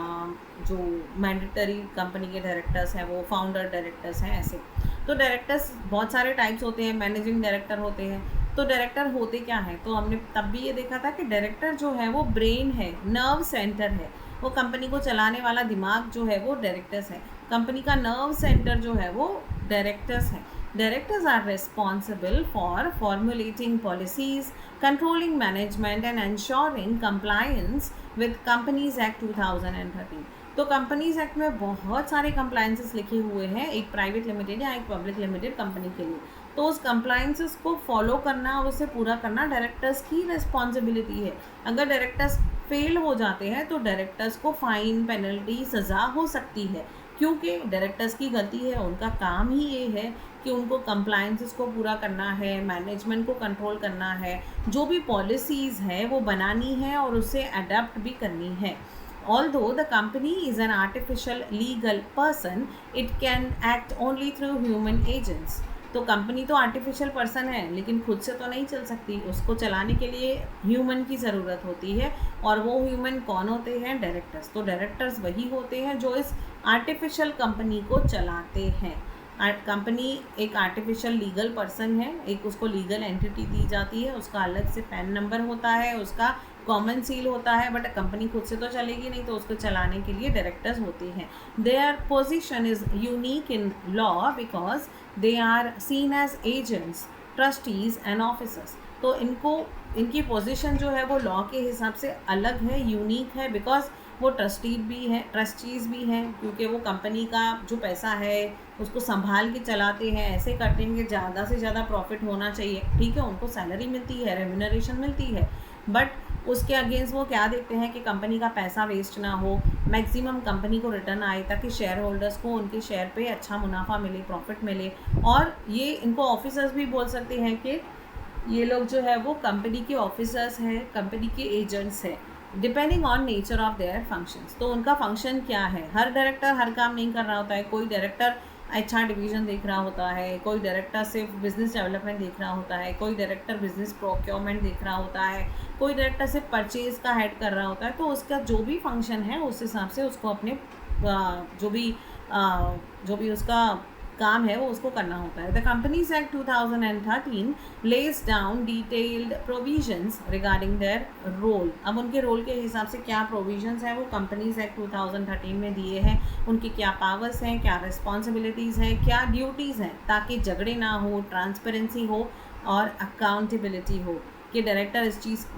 जो मैंडेटरी कंपनी के डायरेक्टर्स हैं वो फाउंडर डायरेक्टर्स हैं। ऐसे तो डायरेक्टर्स बहुत सारे टाइप्स होते हैं, मैनेजिंग डायरेक्टर होते हैं। तो डायरेक्टर होते क्या हैं, तो हमने तब भी ये देखा था कि डायरेक्टर जो है वो ब्रेन है, नर्व सेंटर है, वो कंपनी को चलाने वाला दिमाग जो है वो डायरेक्टर्स है। कंपनी का नर्व सेंटर जो है वो डायरेक्टर्स है। Directors are responsible for formulating policies, controlling management and ensuring compliance with Companies Act 2013। तो कंपनीज एक्ट में बहुत सारे कंप्लायंसेस लिखे हुए हैं एक प्राइवेट लिमिटेड या एक पब्लिक लिमिटेड कंपनी के लिए। तो उस कंप्लायंसेस को फॉलो करना और उसे पूरा करना डायरेक्टर्स की रिस्पॉन्सिबिलिटी है। अगर डायरेक्टर्स फेल हो जाते हैं तो डायरेक्टर्स को फाइन, पेनल्टी, सज़ा हो सकती है, क्योंकि डायरेक्टर्स की गलती है। उनका काम ही ये है कि उनको कंप्लायंसेस को पूरा करना है, मैनेजमेंट को कंट्रोल करना है, जो भी पॉलिसीज़ है वो बनानी है और उसे अडेप्ट भी करनी है। Although the company is an artificial legal person, it can act only through human agents। तो कंपनी तो आर्टिफिशियल पर्सन है लेकिन खुद से तो नहीं चल सकती, उसको चलाने के लिए ह्यूमन की ज़रूरत होती है। और वो ह्यूमन कौन होते हैं, डायरेक्टर्स। तो डायरेक्टर्स वही होते हैं जो इस आर्टिफिशियल कंपनी को चलाते हैं। कंपनी एक आर्टिफिशियल लीगल पर्सन है, एक उसको लीगल एंटिटी दी जाती है, उसका अलग से पैन नंबर होता है, उसका कॉमन सील होता है, बट कंपनी खुद से तो चलेगी नहीं, तो उसको चलाने के लिए डायरेक्टर्स होते हैं। Their position is unique in law because they are seen as agents, trustees and officers. तो इनकी पोजीशन जो है वो लॉ के हिसाब से अलग है, यूनिक है, बिकॉज वो ट्रस्टीज़ भी हैं, क्योंकि वो कंपनी का जो पैसा है उसको संभाल के चलाते हैं, ऐसे करते हैं कि ज़्यादा से ज़्यादा प्रॉफिट होना चाहिए। ठीक है, उनको सैलरी मिलती है, रेम्यूनरेशन मिलती है, बट उसके अगेंस्ट वो क्या देखते हैं कि कंपनी का पैसा वेस्ट ना हो, मैक्सिमम कंपनी को रिटर्न आए, ताकि शेयर होल्डर्स को उनके शेयर पे अच्छा मुनाफा मिले, प्रॉफिट मिले। और ये इनको ऑफिसर्स भी बोल सकते हैं कि ये लोग जो है वो कंपनी के ऑफिसर्स हैं, कंपनी के एजेंट्स हैं। Depending on nature of their functions. तो उनका फंक्शन क्या है, हर डायरेक्टर हर काम नहीं कर रहा होता है। कोई डायरेक्टर HR डिवीज़न देख रहा होता है, कोई डायरेक्टर सिर्फ बिजनेस डेवलपमेंट देख रहा होता है, कोई डायरेक्टर बिजनेस प्रोक्योरमेंट देख रहा होता है, कोई डायरेक्टर सिर्फ परचेज का हेड कर रहा होता है। तो उसका जो भी फंक्शन है उस हिसाब से उसको अपने जो भी उसका काम है वो उसको करना होता है। The companies act 2013 lays down detailed provisions regarding their role. अब उनके रोल के हिसाब से क्या प्रोविजंस हैं वो कंपनीज एक्ट 2013 में दिए हैं। उनकी क्या पावर्स हैं, क्या रिस्पॉन्सिबिलिटीज़ हैं, क्या ड्यूटीज़ हैं, ताकि झगड़े ना हो, ट्रांसपेरेंसी हो और अकाउंटेबिलिटी हो कि डायरेक्टर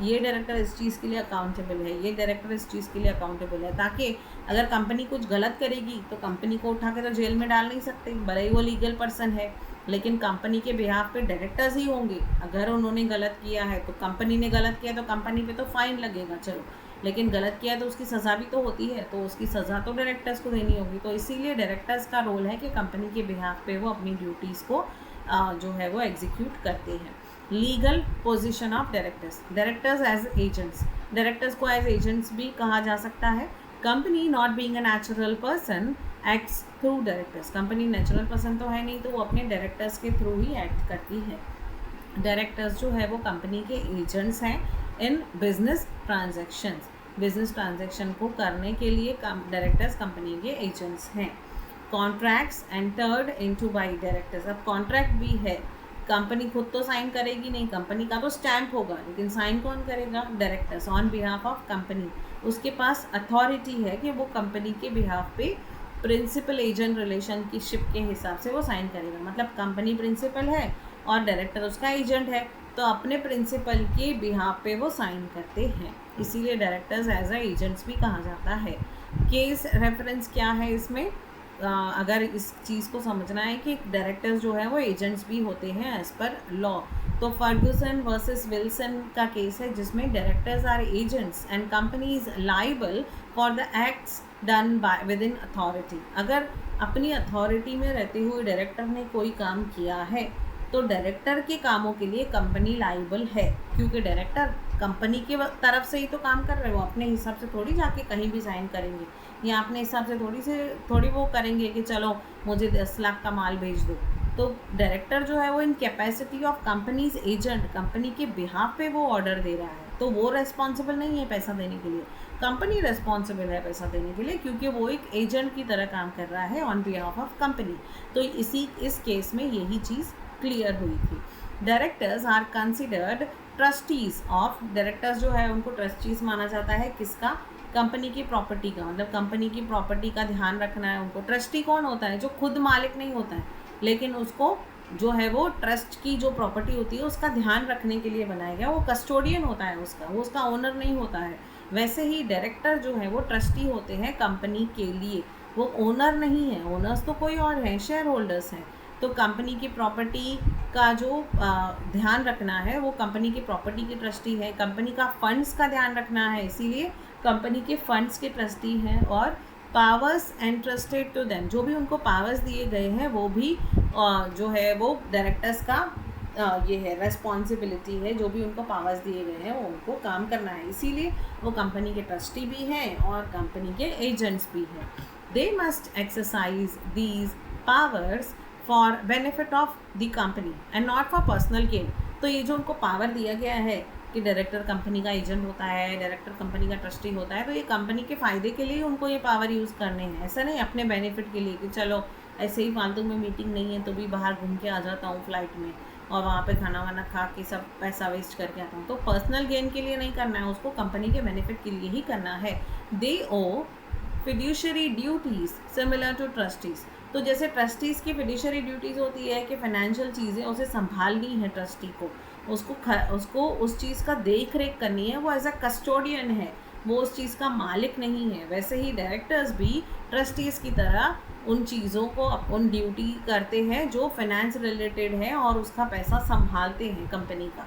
ये डायरेक्टर इस चीज़ के लिए अकाउंटेबल है, ये डायरेक्टर इस चीज़ के लिए अकाउंटेबल है, ताकि अगर कंपनी कुछ गलत करेगी तो कंपनी को उठा के तो जेल में डाल नहीं सकते, भले ही वो लीगल पर्सन है, लेकिन कंपनी के बिहाफ पे डायरेक्टर्स ही होंगे। अगर उन्होंने गलत किया है तो कंपनी ने गलत किया तो कंपनी पे तो फाइन लगेगा, चलो, लेकिन गलत किया तो उसकी सज़ा भी तो होती है, तो उसकी सज़ा तो डायरेक्टर्स को देनी होगी। तो इसीलिए डायरेक्टर्स का रोल है कि कंपनी के बिहाफ पे वो अपनी ड्यूटीज़ को जो है वो एग्जीक्यूट करते हैं। Legal position of directors as agents. Directors को एज एजेंट्स भी कहा जा सकता है। Company not being a natural person acts through directors. Company natural person तो है नहीं, तो वो अपने डायरेक्टर्स के थ्रू ही एक्ट करती है। डायरेक्टर्स जो है वो कंपनी के एजेंट्स हैं in business transactions. Business transaction को करने के लिए डायरेक्टर्स कंपनी के एजेंट्स हैं। Contracts entered into bye directors. अब कॉन्ट्रैक्ट भी है, कंपनी खुद तो साइन करेगी नहीं, कंपनी का तो स्टैम्प होगा, लेकिन साइन कौन करेगा, directors on behalf of company. उसके पास अथॉरिटी है कि वो कंपनी के बिहाफ पे प्रिंसिपल एजेंट रिलेशनशिप के हिसाब से वो साइन करेगा। मतलब कंपनी प्रिंसिपल है और डायरेक्टर उसका एजेंट है, तो अपने प्रिंसिपल के बिहाफ पे वो साइन करते हैं, इसीलिए डायरेक्टर्स एज अ एजेंट्स भी कहा जाता है। केस रेफरेंस क्या है इसमें, अगर इस चीज़ को समझना है कि डायरेक्टर्स जो है वो एजेंट्स भी होते हैं एज पर लॉ, तो फर्गुसन वर्सेस विल्सन का केस है जिसमें directors are agents and company is liable for the acts done by within authority. अगर अपनी अथॉरिटी में रहते हुए डायरेक्टर ने कोई काम किया है तो डायरेक्टर के कामों के लिए कंपनी लाइबल है, क्योंकि डायरेक्टर कंपनी के तरफ से ही तो काम कर रहे हो, अपने हिसाब से थोड़ी जाके कहीं भी साइन करेंगे या अपने हिसाब से थोड़ी वो करेंगे कि चलो मुझे 10 लाख का माल भेज दो। तो डायरेक्टर जो है वो in capacity of companies agent, company के बिहाफ पे वो ऑर्डर दे रहा है, तो वो रेस्पॉन्सिबल नहीं है पैसा देने के लिए, कंपनी रेस्पॉन्सिबल है पैसा देने के लिए, क्योंकि वो एक एजेंट की तरह काम कर रहा है ऑन बिहाफ ऑफ कंपनी। तो इस केस में यही चीज़ क्लियर हुई थी। Directors are considered trustees of. Directors जो है उनको ट्रस्टीज माना जाता है किसका, कंपनी की प्रॉपर्टी का, मतलब कंपनी की प्रॉपर्टी का ध्यान रखना है उनको। ट्रस्टी कौन होता है, जो खुद मालिक नहीं होता है लेकिन उसको जो है वो ट्रस्ट की जो प्रॉपर्टी होती है उसका ध्यान रखने के लिए बनाया गया, वो कस्टोडियन होता है उसका, वो उसका ओनर नहीं होता है। वैसे ही डायरेक्टर जो है वो ट्रस्टी होते हैं कंपनी के लिए, वो ओनर नहीं है, ओनर्स तो कोई और हैं, शेयर होल्डर्स हैं। तो कंपनी की प्रॉपर्टी का जो ध्यान रखना है वो कंपनी की प्रॉपर्टी की ट्रस्टी है। कंपनी का फंड्स का ध्यान रखना है, इसीलिए कंपनी के फंड्स के ट्रस्टी हैं। और पावर्स एंट्रस्टेड टू देम, जो भी उनको पावर्स दिए गए हैं वो भी जो है वो डायरेक्टर्स का ये है रेस्पॉन्सिबिलिटी है, जो भी उनको पावर्स दिए गए हैं वो उनको काम करना है, इसीलिए वो कंपनी के ट्रस्टी भी हैं और कंपनी के एजेंट्स भी हैं। They must exercise these powers for benefit of the company and not for personal gain. तो ये जो उनको पावर दिया गया है कि डायरेक्टर कंपनी का एजेंट होता है, डायरेक्टर कंपनी का ट्रस्टी होता है, तो ये कंपनी के फ़ायदे के लिए उनको ये पावर यूज़ करने हैं, ऐसा नहीं अपने बेनिफिट के लिए कि चलो ऐसे ही फालतू में मीटिंग नहीं है तो भी बाहर घूम के आ जाता हूँ फ्लाइट में और वहाँ पे खाना वाना खा के सब पैसा वेस्ट करके आता हूँ। तो पर्सनल गेन के लिए नहीं करना है, उसको कंपनी के बेनिफिट के लिए ही करना है। They owe fiduciary duties similar to trustees. तो जैसे ट्रस्टीज़ की फिड्यूशरी ड्यूटीज़ होती है कि फाइनेंशियल चीज़ें उसे संभालनी है ट्रस्टी को, उसको उस चीज़ का देख रेख करनी है, वो एज अ कस्टोडियन है, वो उस चीज़ का मालिक नहीं है। वैसे ही डायरेक्टर्स भी ट्रस्टीज़ की तरह उन चीज़ों को उन ड्यूटी करते हैं जो फाइनेंस रिलेटेड है और उसका पैसा संभालते हैं कंपनी का।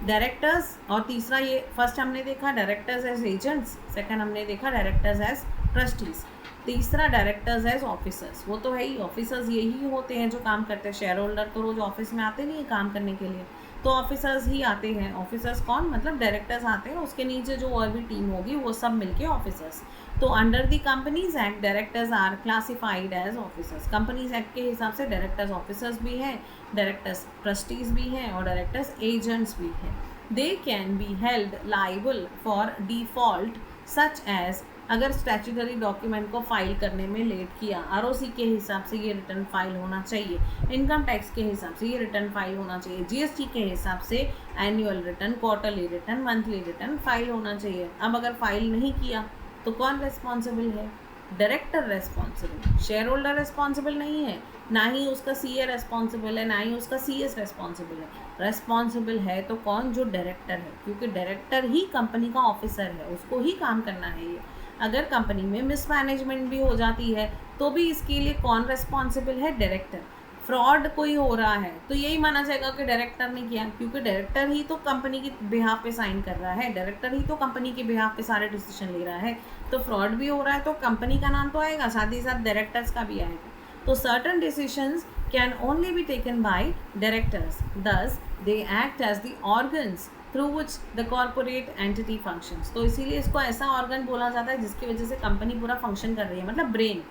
डायरेक्टर्स, और तीसरा ये फर्स्ट हमने देखा डायरेक्टर्स एज एजेंट्स, सेकंड हमने देखा डायरेक्टर्स एज ट्रस्टीज़, तीसरा डायरेक्टर्स एज ऑफिसर्स। वो तो है ही, ऑफिसर्स यही होते हैं जो काम करते हैं, शेयर होल्डर तो रोज़ ऑफिस में आते नहीं हैं काम करने के लिए, तो ऑफिसर्स ही आते हैं। ऑफिसर्स कौन, मतलब डायरेक्टर्स आते हैं, उसके नीचे जो और भी टीम होगी वो सब मिलके ऑफिसर्स। तो under the companies act directors are classified as officers. Companies act के हिसाब से डायरेक्टर्स ऑफिसर्स भी हैं, डायरेक्टर्स ट्रस्टीज भी हैं और डायरेक्टर्स एजेंट्स भी हैं। They can be held liable for default such as, अगर स्टैट्यूटरी डॉक्यूमेंट को फाइल करने में लेट किया, आरओसी के हिसाब से ये रिटर्न फाइल होना चाहिए, इनकम टैक्स के हिसाब से ये रिटर्न फाइल होना चाहिए, जीएसटी के हिसाब से annual return, quarterly return, monthly return file होना चाहिए। अब अगर फाइल नहीं किया तो कौन रेस्पॉन्सिबल है? Director responsible, share holder responsible नहीं है, ना ही उसका सीए रेस्पॉन्सिबल है, ना ही उसका सीएस रेस्पॉन्सिबल है। रेस्पॉन्सिबल है तो कौन? जो डायरेक्टर है, क्योंकि डायरेक्टर ही कंपनी का ऑफिसर है, उसको ही काम करना है ये। अगर कंपनी में मिसमैनेजमेंट भी हो जाती है तो भी इसके लिए कौन रेस्पॉन्सिबल है? डायरेक्टर। फ्रॉड कोई हो रहा है तो यही माना जाएगा कि डायरेक्टर ने किया, क्योंकि डायरेक्टर ही तो कंपनी के बिहाफ पे साइन कर रहा है, डायरेक्टर ही तो कंपनी के बिहाफ पे सारे डिसीजन ले रहा है। तो फ्रॉड भी हो रहा है तो कंपनी का नाम तो आएगा, साथ ही साथ डायरेक्टर्स का भी आएगा। तो certain decisions can only be taken by directors, thus they act as the organs through which the corporate entity functions. तो इसीलिए इसको ऐसा ऑर्गन बोला जाता है जिसकी वजह से कंपनी पूरा फंक्शन कर रही है, मतलब ब्रेन।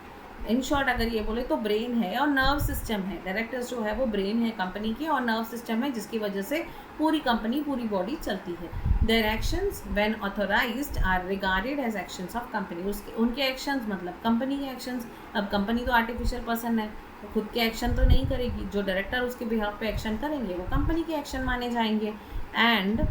इन शॉर्ट अगर ये बोले तो ब्रेन है और नर्व सिस्टम है। डायरेक्टर्स जो है वो ब्रेन है कंपनी की और नर्व सिस्टम है जिसकी वजह से पूरी कंपनी, पूरी बॉडी चलती है। Their actions when authorized are regarded as actions of company. उसके उनके एक्शंस मतलब कंपनी के एक्शंस। अब कंपनी तो आर्टिफिशियल पर्सन है, तो खुद के एक्शन तो नहीं करेगी, जो डायरेक्टर उसके बिहाफ पे एक्शन करेंगे वो कंपनी के एक्शन माने जाएंगे। एंड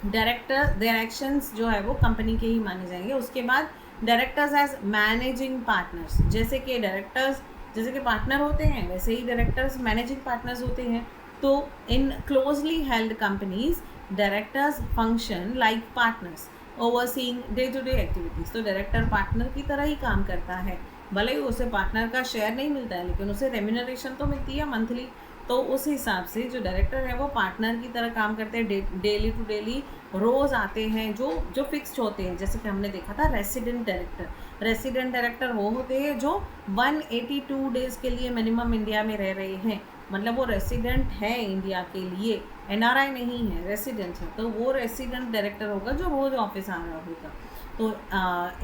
डायरेक्टर देयर एक्शंस जो है वो कंपनी के ही माने जाएंगे। उसके बाद डायरेक्टर्स एज मैनेजिंग पार्टनर्स, जैसे कि डायरेक्टर्स जैसे कि पार्टनर होते हैं वैसे ही डायरेक्टर्स मैनेजिंग पार्टनर्स होते हैं। तो in closely held companies directors function like partners overseeing day to day activities. तो डायरेक्टर पार्टनर की तरह ही काम करता है, भले ही उसे पार्टनर का शेयर नहीं मिलता है लेकिन उसे रेम्यूनरेशन तो मिलती है मंथली। तो उस हिसाब से जो डायरेक्टर है वो पार्टनर की तरह काम करते हैं। डेली टू डेली रोज़ आते हैं जो फिक्स्ड होते हैं, जैसे कि हमने देखा था रेसिडेंट डायरेक्टर। रेसिडेंट डायरेक्टर वो होते हैं जो 182 डेज़ के लिए मिनिमम इंडिया में रह रहे हैं, मतलब वो रेसिडेंट है इंडिया के लिए, एनआरआई नहीं है, रेसिडेंट है। तो वो रेसिडेंट डायरेक्टर होगा जो रोज़ ऑफिस आ रहा होगा। तो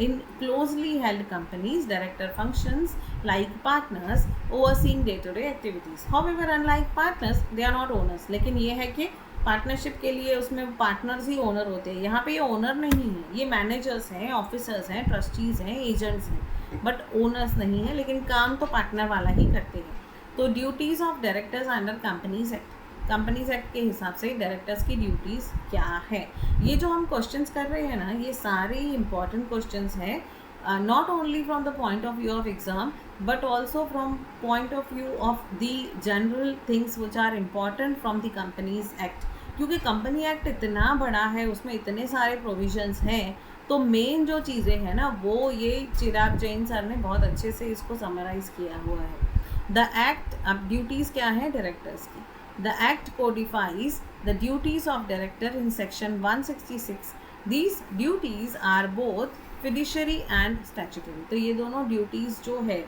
in closely held companies director functions like partners overseeing day-to-day activities. However, unlike partners, they are not owners. लेकिन ये है कि पार्टनरशिप के लिए उसमें पार्टनर्स ही ओनर होते हैं। यहाँ पे ये ओनर नहीं है, ये मैनेजर्स हैं, ऑफिसर्स हैं, ट्रस्टीज़ हैं, एजेंट्स हैं, बट ओनर्स नहीं है, लेकिन काम तो पार्टनर वाला ही करते हैं। तो duties of directors under companies act, companies act के हिसाब से डायरेक्टर्स की ड्यूटीज़ क्या है? ये जो हम क्वेश्चंस कर रहे हैं ना, ये सारे इंपॉर्टेंट क्वेश्चंस हैं, not only from the point of view of exam but also from point of view of the general things which are important from the companies act। क्योंकि कंपनी एक्ट इतना बड़ा है, उसमें इतने सारे प्रोविजंस हैं, तो मेन जो चीज़ें हैं ना वो ये चिराग जैन सर ने बहुत अच्छे से इसको समराइज़ किया हुआ है। द एक्ट, अब ड्यूटीज़ क्या है डायरेक्टर्स की? The act codifies the duties of director in section 166। These duties are both fiduciary and statutory. तो ये दोनों ड्यूटीज़ जो है,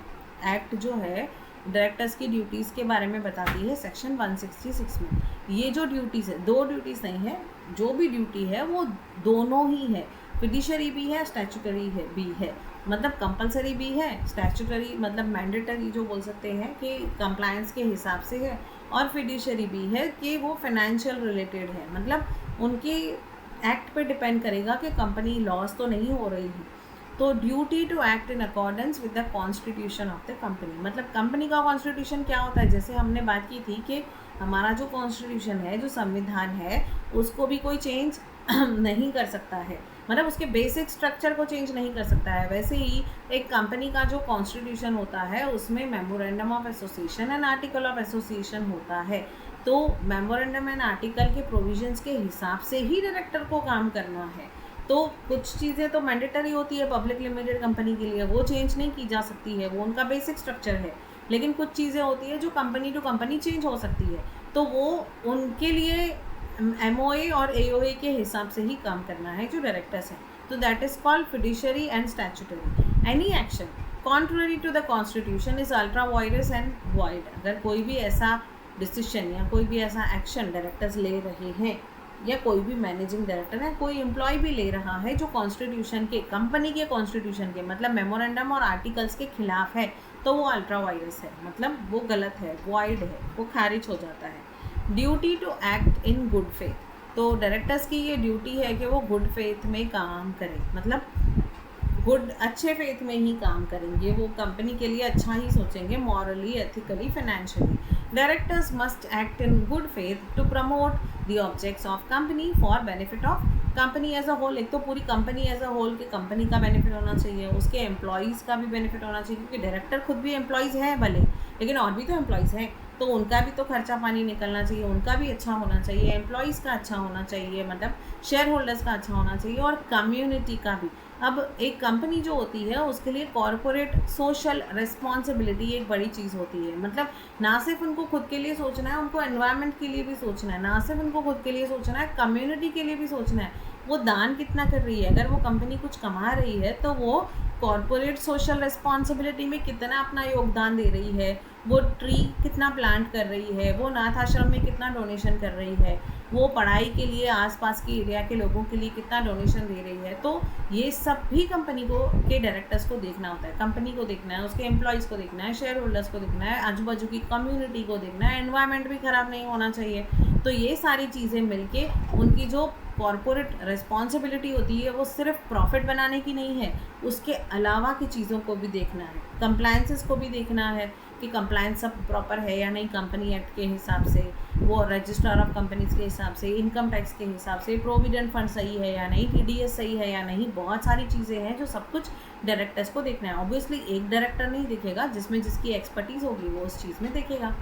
एक्ट जो है डायरेक्टर्स की ड्यूटीज़ के बारे में बताती है सेक्शन 166 में। ये जो ड्यूटीज़ है, दो ड्यूटीज़ नहीं है, जो भी ड्यूटी है वो दोनों ही है, फिडिशरी भी है, स्टैट्यूटरी है भी है, मतलब कंपलसरी भी है, स्टैट्यूटरी मतलब मैंडेटरी जो बोल सकते हैं कि कंप्लायंस के हिसाब से है, और फिडिशरी भी है कि वो फाइनेंशियल रिलेटेड है, मतलब उनकी एक्ट पे डिपेंड करेगा कि कंपनी लॉस तो नहीं हो रही है। तो duty to act in accordance with the constitution of the company, मतलब कंपनी का कॉन्स्टिट्यूशन क्या होता है? जैसे हमने बात की थी कि हमारा जो कॉन्स्टिट्यूशन है, जो संविधान है, उसको भी कोई चेंज नहीं कर सकता है, मतलब उसके बेसिक स्ट्रक्चर को चेंज नहीं कर सकता है। वैसे ही एक कंपनी का जो कॉन्स्टिट्यूशन होता है उसमें memorandum of association and article of association होता है। तो मेमोरेंडम एंड आर्टिकल के प्रोविजंस के हिसाब से ही डायरेक्टर को काम करना है। तो कुछ चीज़ें तो मैंडेटरी होती है पब्लिक लिमिटेड कंपनी के लिए, वो चेंज नहीं की जा सकती है, वो उनका बेसिक स्ट्रक्चर है। लेकिन कुछ चीज़ें होती है जो कंपनी टू कंपनी चेंज हो सकती है, तो वो उनके लिए एमओए और एओए के हिसाब से ही काम करना है जो डायरेक्टर्स हैं। तो that is called fiduciary and statutory. Any action contrary to the constitution is ultra vires and void. अगर कोई भी ऐसा डिसीजन या कोई भी ऐसा एक्शन डायरेक्टर्स ले रहे हैं या कोई भी मैनेजिंग डायरेक्टर है, कोई एम्प्लॉय भी ले रहा है जो कॉन्स्टिट्यूशन के, कंपनी के कॉन्स्टिट्यूशन के मतलब मेमोरेंडम और आर्टिकल्स के खिलाफ है, तो वो अल्ट्रा वायरस है, मतलब वो गलत है, वॉइड है, वो खारिज हो जाता है। Duty to act in good faith, तो डायरेक्टर्स की ये ड्यूटी है कि वो गुड फेथ में काम करें, मतलब अच्छे फेथ में ही काम करेंगे, वो कंपनी के लिए अच्छा ही सोचेंगे, morally, ethically, financially. Directors must act in good faith to promote the objects of company for benefit of company as a whole. एक तो पूरी कंपनी एज अ होल की कंपनी का बेनिफिट होना चाहिए, उसके एम्प्लॉयज़ का भी बेनिफिट होना चाहिए, क्योंकि डायरेक्टर खुद भी एम्प्लॉयज़ है भले, लेकिन और भी तो एम्प्लॉयज़ हैं, तो उनका भी तो खर्चा पानी निकलना चाहिए, उनका भी अच्छा होना चाहिए, एम्प्लॉयज़ का अच्छा होना चाहिए, मतलब शेयर होल्डर्स का अच्छा होना चाहिए, और कम्युनिटी का भी। अब एक कंपनी जो होती है उसके लिए कॉरपोरेट सोशल रिस्पॉन्सिबिलिटी एक बड़ी चीज़ होती है, मतलब ना सिर्फ उनको खुद के लिए सोचना है, उनको एनवायरनमेंट के लिए भी सोचना है, ना सिर्फ उनको खुद के लिए सोचना है, कम्युनिटी के लिए भी सोचना है। वो दान कितना कर रही है, अगर वो कंपनी कुछ कमा रही है तो वो कॉरपोरेट सोशल रिस्पॉन्सिबिलिटी में कितना अपना योगदान दे रही है, वो ट्री कितना प्लांट कर रही है, वो अनाथ आश्रम में कितना डोनेशन कर रही है, वो पढ़ाई के लिए आसपास के एरिया के लोगों के लिए कितना डोनेशन दे रही है। तो ये सब भी कंपनी को के डायरेक्टर्स को देखना होता है, कंपनी को देखना है, उसके एम्प्लॉयज़ को देखना है, शेयर होल्डर्स को देखना है, आजू बाजू की कम्युनिटी को देखना है, एनवायरनमेंट भी ख़राब नहीं होना चाहिए। तो ये सारी चीज़ें मिलके उनकी जो कॉरपोरेट रिस्पॉन्सिबिलिटी होती है वो सिर्फ प्रॉफिट बनाने की नहीं है, उसके अलावा की चीज़ों को भी देखना है, कंप्लायंसेस को भी देखना है कि कंप्लायंस सब प्रॉपर है या नहीं, कंपनी एक्ट के हिसाब से, वो रजिस्ट्रार ऑफ कंपनीज के हिसाब से, इनकम टैक्स के हिसाब से, प्रोविडेंट फंड सही है या नहीं, टीडीएस सही है या नहीं, बहुत सारी चीज़ें हैं जो सब कुछ डायरेक्टर्स को देखना है। ऑब्वियसली एक डायरेक्टर नहीं देखेगा, जिसमें जिसकी एक्सपर्टीज़ होगी वो उस चीज़ में देखेगा।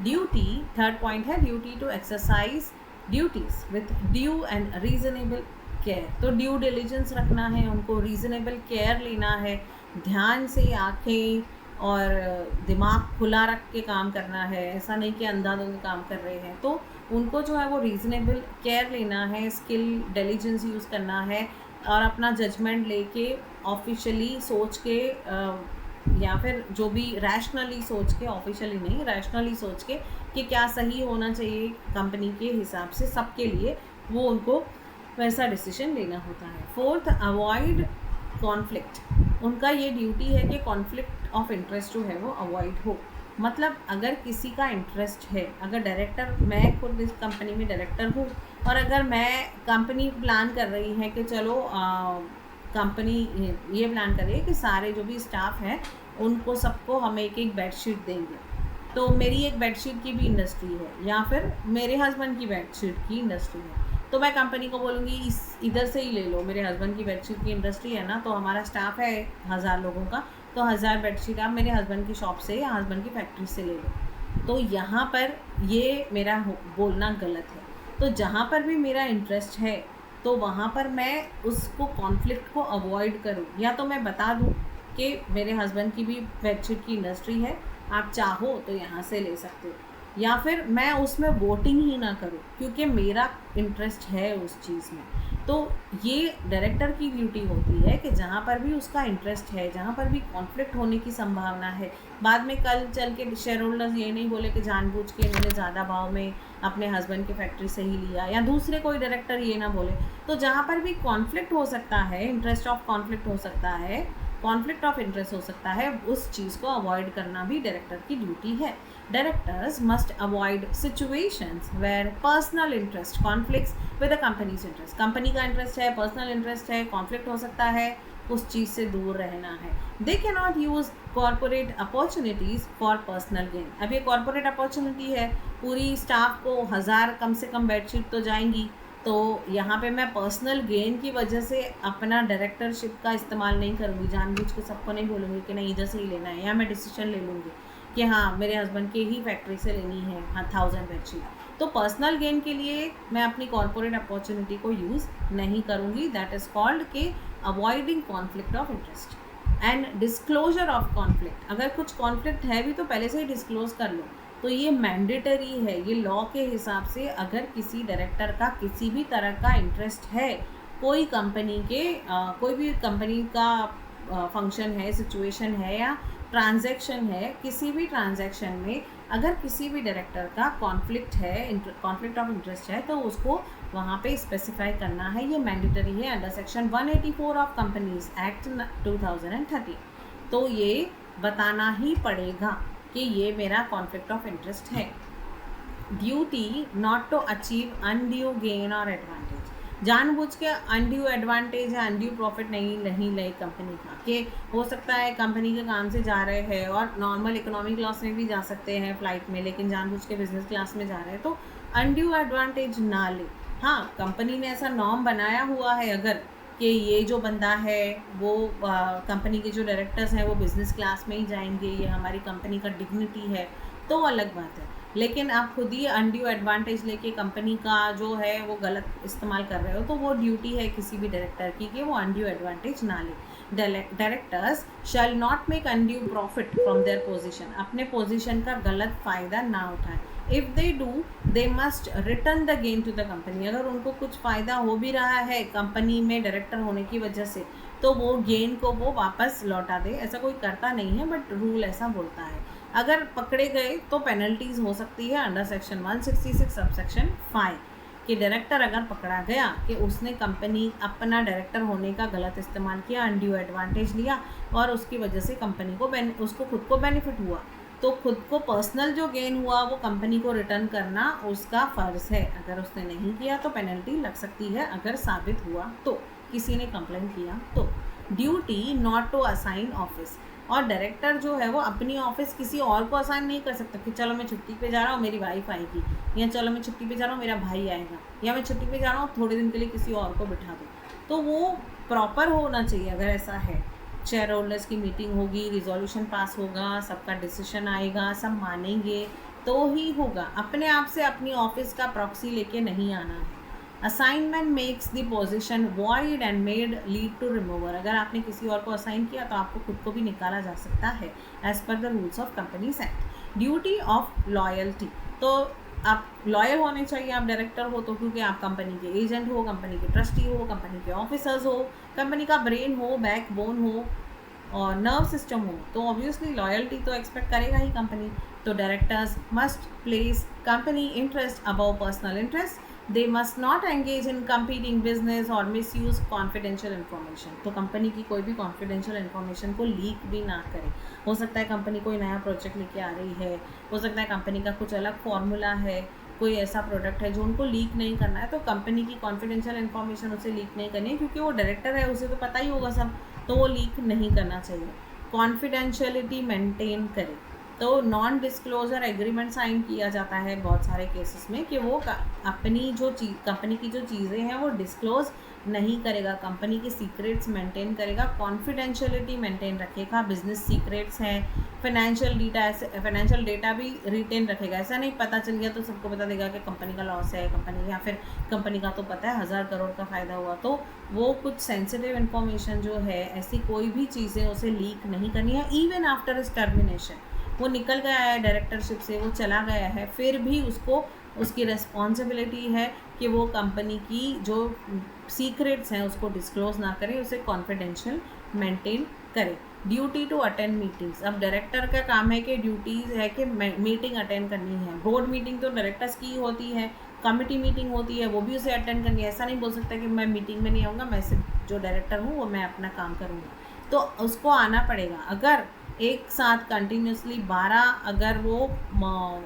ड्यूटी, थर्ड पॉइंट है duty to exercise duties with due and reasonable care. तो ड्यू डिलीजेंस रखना है, उनको रीजनेबल केयर लेना है, ध्यान से आँखें और दिमाग खुला रख के काम करना है, ऐसा नहीं कि अंधाधुंध काम कर रहे हैं, तो उनको जो है वो रीजनेबल केयर लेना है, स्किल डिलीजेंस यूज़ करना है, और अपना जजमेंट लेके ऑफिशियली सोच के या फिर जो भी रैशनली सोच के, ऑफिशियली नहीं रैशनली सोच के कि क्या सही होना चाहिए कंपनी के हिसाब से सबके लिए, वो उनको वैसा डिसीजन लेना होता है। Fourth, avoid conflict. उनका ये ड्यूटी है कि कॉन्फ्लिक्ट ऑफ इंटरेस्ट जो है वो अवॉइड हो, मतलब अगर किसी का इंटरेस्ट है, अगर डायरेक्टर, मैं खुद इस कंपनी में डायरेक्टर हूँ और अगर मैं कंपनी प्लान कर रही है कि चलो कंपनी ये प्लान कर रही है कि सारे जो भी स्टाफ हैं उनको सबको हम एक एक बेडशीट देंगे, तो मेरी एक बेडशीट की भी इंडस्ट्री है या फिर मेरे हस्बैंड की बेडशीट की इंडस्ट्री है, तो मैं कंपनी को बोलूँगी इधर से ही ले लो, मेरे हस्बैंड की बेडशीट की इंडस्ट्री है ना, तो हमारा स्टाफ है 1000 लोगों का, तो 1000 बेडशीट आप मेरे हस्बैंड की शॉप से या हस्बैंड की फैक्ट्री से ले लो। तो यहाँ पर ये मेरा बोलना गलत है। तो जहाँ पर भी मेरा इंटरेस्ट है तो वहाँ पर मैं उसको कॉन्फ्लिक्ट को अवॉइड करूँ, या तो मैं बता दूँ कि मेरे हस्बैंड की भी बेडशीट की इंडस्ट्री है, आप चाहो तो यहाँ से ले सकते हो, या फिर मैं उसमें वोटिंग ही ना करूँ क्योंकि मेरा इंटरेस्ट है उस चीज़ में। तो ये डायरेक्टर की ड्यूटी होती है कि जहाँ पर भी उसका इंटरेस्ट है, जहाँ पर भी कॉन्फ्लिक्ट होने की संभावना है, बाद में कल चल के शेयर होल्डर्स ये नहीं बोले कि जानबूझ के इन्होंने ज़्यादा भाव में अपने हस्बैंड की फैक्ट्री से ही लिया, या दूसरे कोई डायरेक्टर ये ना बोले, तो जहाँ पर भी कॉन्फ्लिक्ट हो सकता है, इंटरेस्ट ऑफ कॉन्फ्लिक्ट हो सकता है, कॉन्फ्लिक्ट ऑफ इंटरेस्ट हो सकता है, उस चीज़ को अवॉइड करना भी डायरेक्टर की ड्यूटी है। Directors must avoid situations where personal interest conflicts with the company's interest. Company का इंटरेस्ट है, पर्सनल इंटरेस्ट है, कॉन्फ्लिक्ट हो सकता है, उस चीज़ से दूर रहना है। They can not use corporate opportunities for personal gain. अब ये कॉरपोरेट अपॉर्चुनिटी है, पूरी स्टाफ को 1000 कम से कम बेडशीट तो जाएंगी, तो यहाँ पे मैं पर्सनल गेन की वजह से अपना डायरेक्टरशिप का इस्तेमाल नहीं करूँगी, जानबूझ के सबको नहीं बोलूँगी कि नहीं इधर से ही लेना है, या मैं डिसीजन ले लूँगी कि हाँ मेरे हस्बैंड के ही फैक्ट्री से लेनी है 1000 बेडशीट। तो पर्सनल गेन के लिए मैं अपनी कॉरपोरेट अपॉर्चुनिटी को यूज़ नहीं करूँगी। दैट इज़ कॉल्ड के avoiding conflict of interest and disclosure of conflict. अगर कुछ कॉन्फ्लिक्ट है भी तो पहले से ही डिस्क्लोज कर लो, तो ये मैंडेटरी है, ये लॉ के हिसाब से अगर किसी डायरेक्टर का किसी भी तरह का इंटरेस्ट है, कोई कंपनी के कोई भी कंपनी का फंक्शन है, सिचुएशन है या ट्रांजैक्शन है, किसी भी ट्रांजैक्शन में अगर किसी भी डायरेक्टर का कॉन्फ्लिक्ट ऑफ इंटरेस्ट है तो उसको वहाँ पे स्पेसिफाई करना है, ये मैंडेटरी है under section 184 of companies act 2013। तो ये बताना ही पड़ेगा कि ये मेरा कॉन्फ्लिक्ट ऑफ इंटरेस्ट है। Duty not to achieve undue gain और एडवांटेज, जानबूझ के अनड्यू एडवांटेज या अनड्यू प्रॉफिट नहीं ले कंपनी का, कि हो सकता है कंपनी के काम से जा रहे हैं और नॉर्मल इकोनॉमी क्लास में भी जा सकते हैं फ्लाइट में, लेकिन जानबूझ के बिजनेस क्लास में जा रहे हैं तो अनड्यू एडवांटेज ना ले। हाँ, कंपनी ने ऐसा नॉर्म बनाया हुआ है अगर कि ये जो बंदा है वो कंपनी के जो डायरेक्टर्स हैं वो बिज़नेस क्लास में ही जाएंगे, ये हमारी कंपनी का डिग्निटी है, तो अलग बात है। लेकिन आप खुद ही अनड्यू एडवांटेज लेके कंपनी का जो है वो गलत इस्तेमाल कर रहे हो, तो वो ड्यूटी है किसी भी डायरेक्टर की कि वो अनड्यू एडवांटेज ना ले। Directors shall not make undue profit from their position, अपने पोजीशन का गलत फ़ायदा ना उठाएं। If they do they must return the gain to the company, अगर उनको कुछ फ़ायदा हो भी रहा है कंपनी में डायरेक्टर होने की वजह से तो वो गेन को वो वापस लौटा दे। ऐसा कोई करता नहीं है बट रूल ऐसा बोलता है। अगर पकड़े गए तो पेनल्टीज़ हो सकती है अंडर सेक्शन 166 सब सेक्शन 5 कि डायरेक्टर अगर पकड़ा गया कि उसने कंपनी अपना डायरेक्टर होने का गलत इस्तेमाल किया, अनड्यू एडवांटेज लिया और उसकी वजह से कंपनी को उसको खुद को बेनिफिट हुआ, तो खुद को पर्सनल जो गेन हुआ वो कंपनी को रिटर्न करना उसका फ़र्ज़ है। अगर उसने नहीं किया तो पेनल्टी लग सकती है, अगर साबित हुआ तो, किसी ने कंप्लेंट किया तो। Duty not to assign office, और डायरेक्टर जो है वो अपनी ऑफिस किसी और को असाइन नहीं कर सकता कि चलो मैं छुट्टी पे जा रहा हूँ मेरी वाइफ आएगी, या चलो मैं छुट्टी पे जा रहा हूँ मेरा भाई आएगा, या मैं छुट्टी पे जा रहा हूँ थोड़े दिन के लिए किसी और को बिठा दो। तो वो प्रॉपर होना चाहिए। अगर ऐसा है, शेयर होल्डर्स की मीटिंग होगी, रिजोल्यूशन पास होगा, सबका डिसीजन आएगा, सब मानेंगे तो ही होगा। अपने आप से अपनी ऑफिस का प्रॉक्सी लेके नहीं आना है। Assignment makes the position void and made lead to remover, अगर आपने किसी और को असाइन किया तो आपको खुद को भी निकाला जा सकता है as per the rules of companies act. Duty of loyalty, तो आप लॉयल होने चाहिए आप डायरेक्टर हो तो, क्योंकि आप कंपनी के एजेंट हो, कंपनी के ट्रस्टी हो, कंपनी के ऑफिसर्स हो, कंपनी का ब्रेन हो, बैकबोन हो और नर्व सिस्टम हो, तो ऑब्वियसली लॉयल्टी तो एक्सपेक्ट करेगा ही कंपनी। तो directors must place company interest above personal interest, they must not engage in competing business और मिस यूज़ कॉन्फिडेंशियल इन्फॉर्मेशन, तो कंपनी की कोई भी कॉन्फिडेंशियल इन्फॉर्मेशन को लीक भी ना करें। हो सकता है कंपनी कोई नया प्रोजेक्ट लेके आ रही है, हो सकता है कंपनी का कुछ अलग फॉर्मूला है, कोई ऐसा प्रोडक्ट है जो उनको लीक नहीं करना है, तो कंपनी की कॉन्फिडेंशियल इन्फॉर्मेशन उसे लीक नहीं करनी है, क्योंकि वो डायरेक्टर है उसे तो पता ही होगा सब, तो वो लीक नहीं करना चाहिए। कॉन्फिडेंशियलिटी मेंटेन करें, तो नॉन डिस्क्लोजर एग्रीमेंट साइन किया जाता है बहुत सारे केसेस में कि वो अपनी जो कंपनी की जो चीज़ें हैं वो डिस्क्लोज नहीं करेगा, कंपनी के सीक्रेट्स मेंटेन करेगा, कॉन्फिडेंशियलिटी मेंटेन रखेगा, बिजनेस सीक्रेट्स हैं, फाइनेंशियल डेटा भी रिटेन रखेगा। ऐसा नहीं पता चल गया तो सबको बता देगा कि कंपनी का लॉस है, कंपनी या फिर कंपनी का तो पता है 1000 करोड़ का फ़ायदा हुआ, तो वो कुछ सेंसिटिव इन्फॉर्मेशन जो है ऐसी कोई भी चीज़ें उसे लीक नहीं करनी है। इवन आफ्टर इस टर्मिनेशन, वो निकल गया है डायरेक्टरशिप से, वो चला गया है, फिर भी उसको उसकी रिस्पॉन्सिबिलिटी है कि वो कंपनी की जो सीक्रेट्स हैं उसको डिस्क्लोज ना करे, उसे कॉन्फिडेंशियल मेंटेन करे। ड्यूटी टू अटेंड मीटिंग्स, अब डायरेक्टर का काम है कि ड्यूटीज़ है कि मीटिंग अटेंड करनी है। बोर्ड मीटिंग तो डायरेक्टर्स की होती है, कमिटी मीटिंग होती है वो भी उसे अटेंड करनी है। ऐसा नहीं बोल सकता कि मैं मीटिंग में नहीं आऊँगा, मैं सिर्फ जो डायरेक्टर हूँ वो मैं अपना काम करूँगा, तो उसको आना पड़ेगा। अगर एक साथ कंटिन्यूसली 12 अगर वो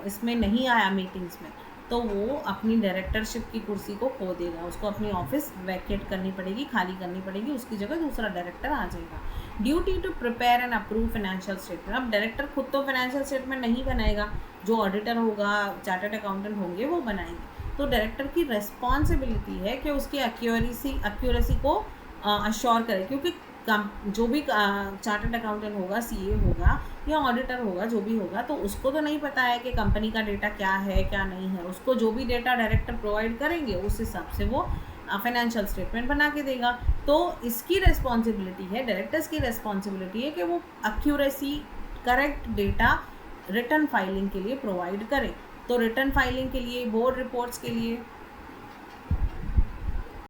इसमें नहीं आया मीटिंग्स में, तो वो अपनी डायरेक्टरशिप की कुर्सी को खो देगा, उसको अपनी ऑफिस वैकेट करनी पड़ेगी, खाली करनी पड़ेगी, उसकी जगह दूसरा डायरेक्टर आ जाएगा। Duty to prepare and approve financial statement, अब डायरेक्टर खुद तो फाइनेंशियल स्टेटमेंट नहीं बनाएगा, जो ऑडिटर होगा, चार्टर्ड अकाउंटेंट होंगे वो बनाएंगे। तो डायरेक्टर की रिस्पॉन्सिबिलिटी है कि उसकी एक्यूरेसी को अश्योर करे, क्योंकि जो भी चार्टर्ड अकाउंटेंट होगा, सीए होगा या ऑडिटर होगा, जो भी होगा, तो उसको तो नहीं पता है कि कंपनी का डेटा क्या है क्या नहीं है। उसको जो भी डेटा डायरेक्टर प्रोवाइड करेंगे उस हिसाब से वो फाइनेंशियल स्टेटमेंट बना के देगा। तो इसकी रिस्पॉन्सिबिलिटी है, डायरेक्टर्स की रिस्पॉन्सिबिलिटी है कि वो accuracy correct data return filing के लिए प्रोवाइड करें। तो रिटर्न फाइलिंग के लिए, बोर्ड रिपोर्ट्स के लिए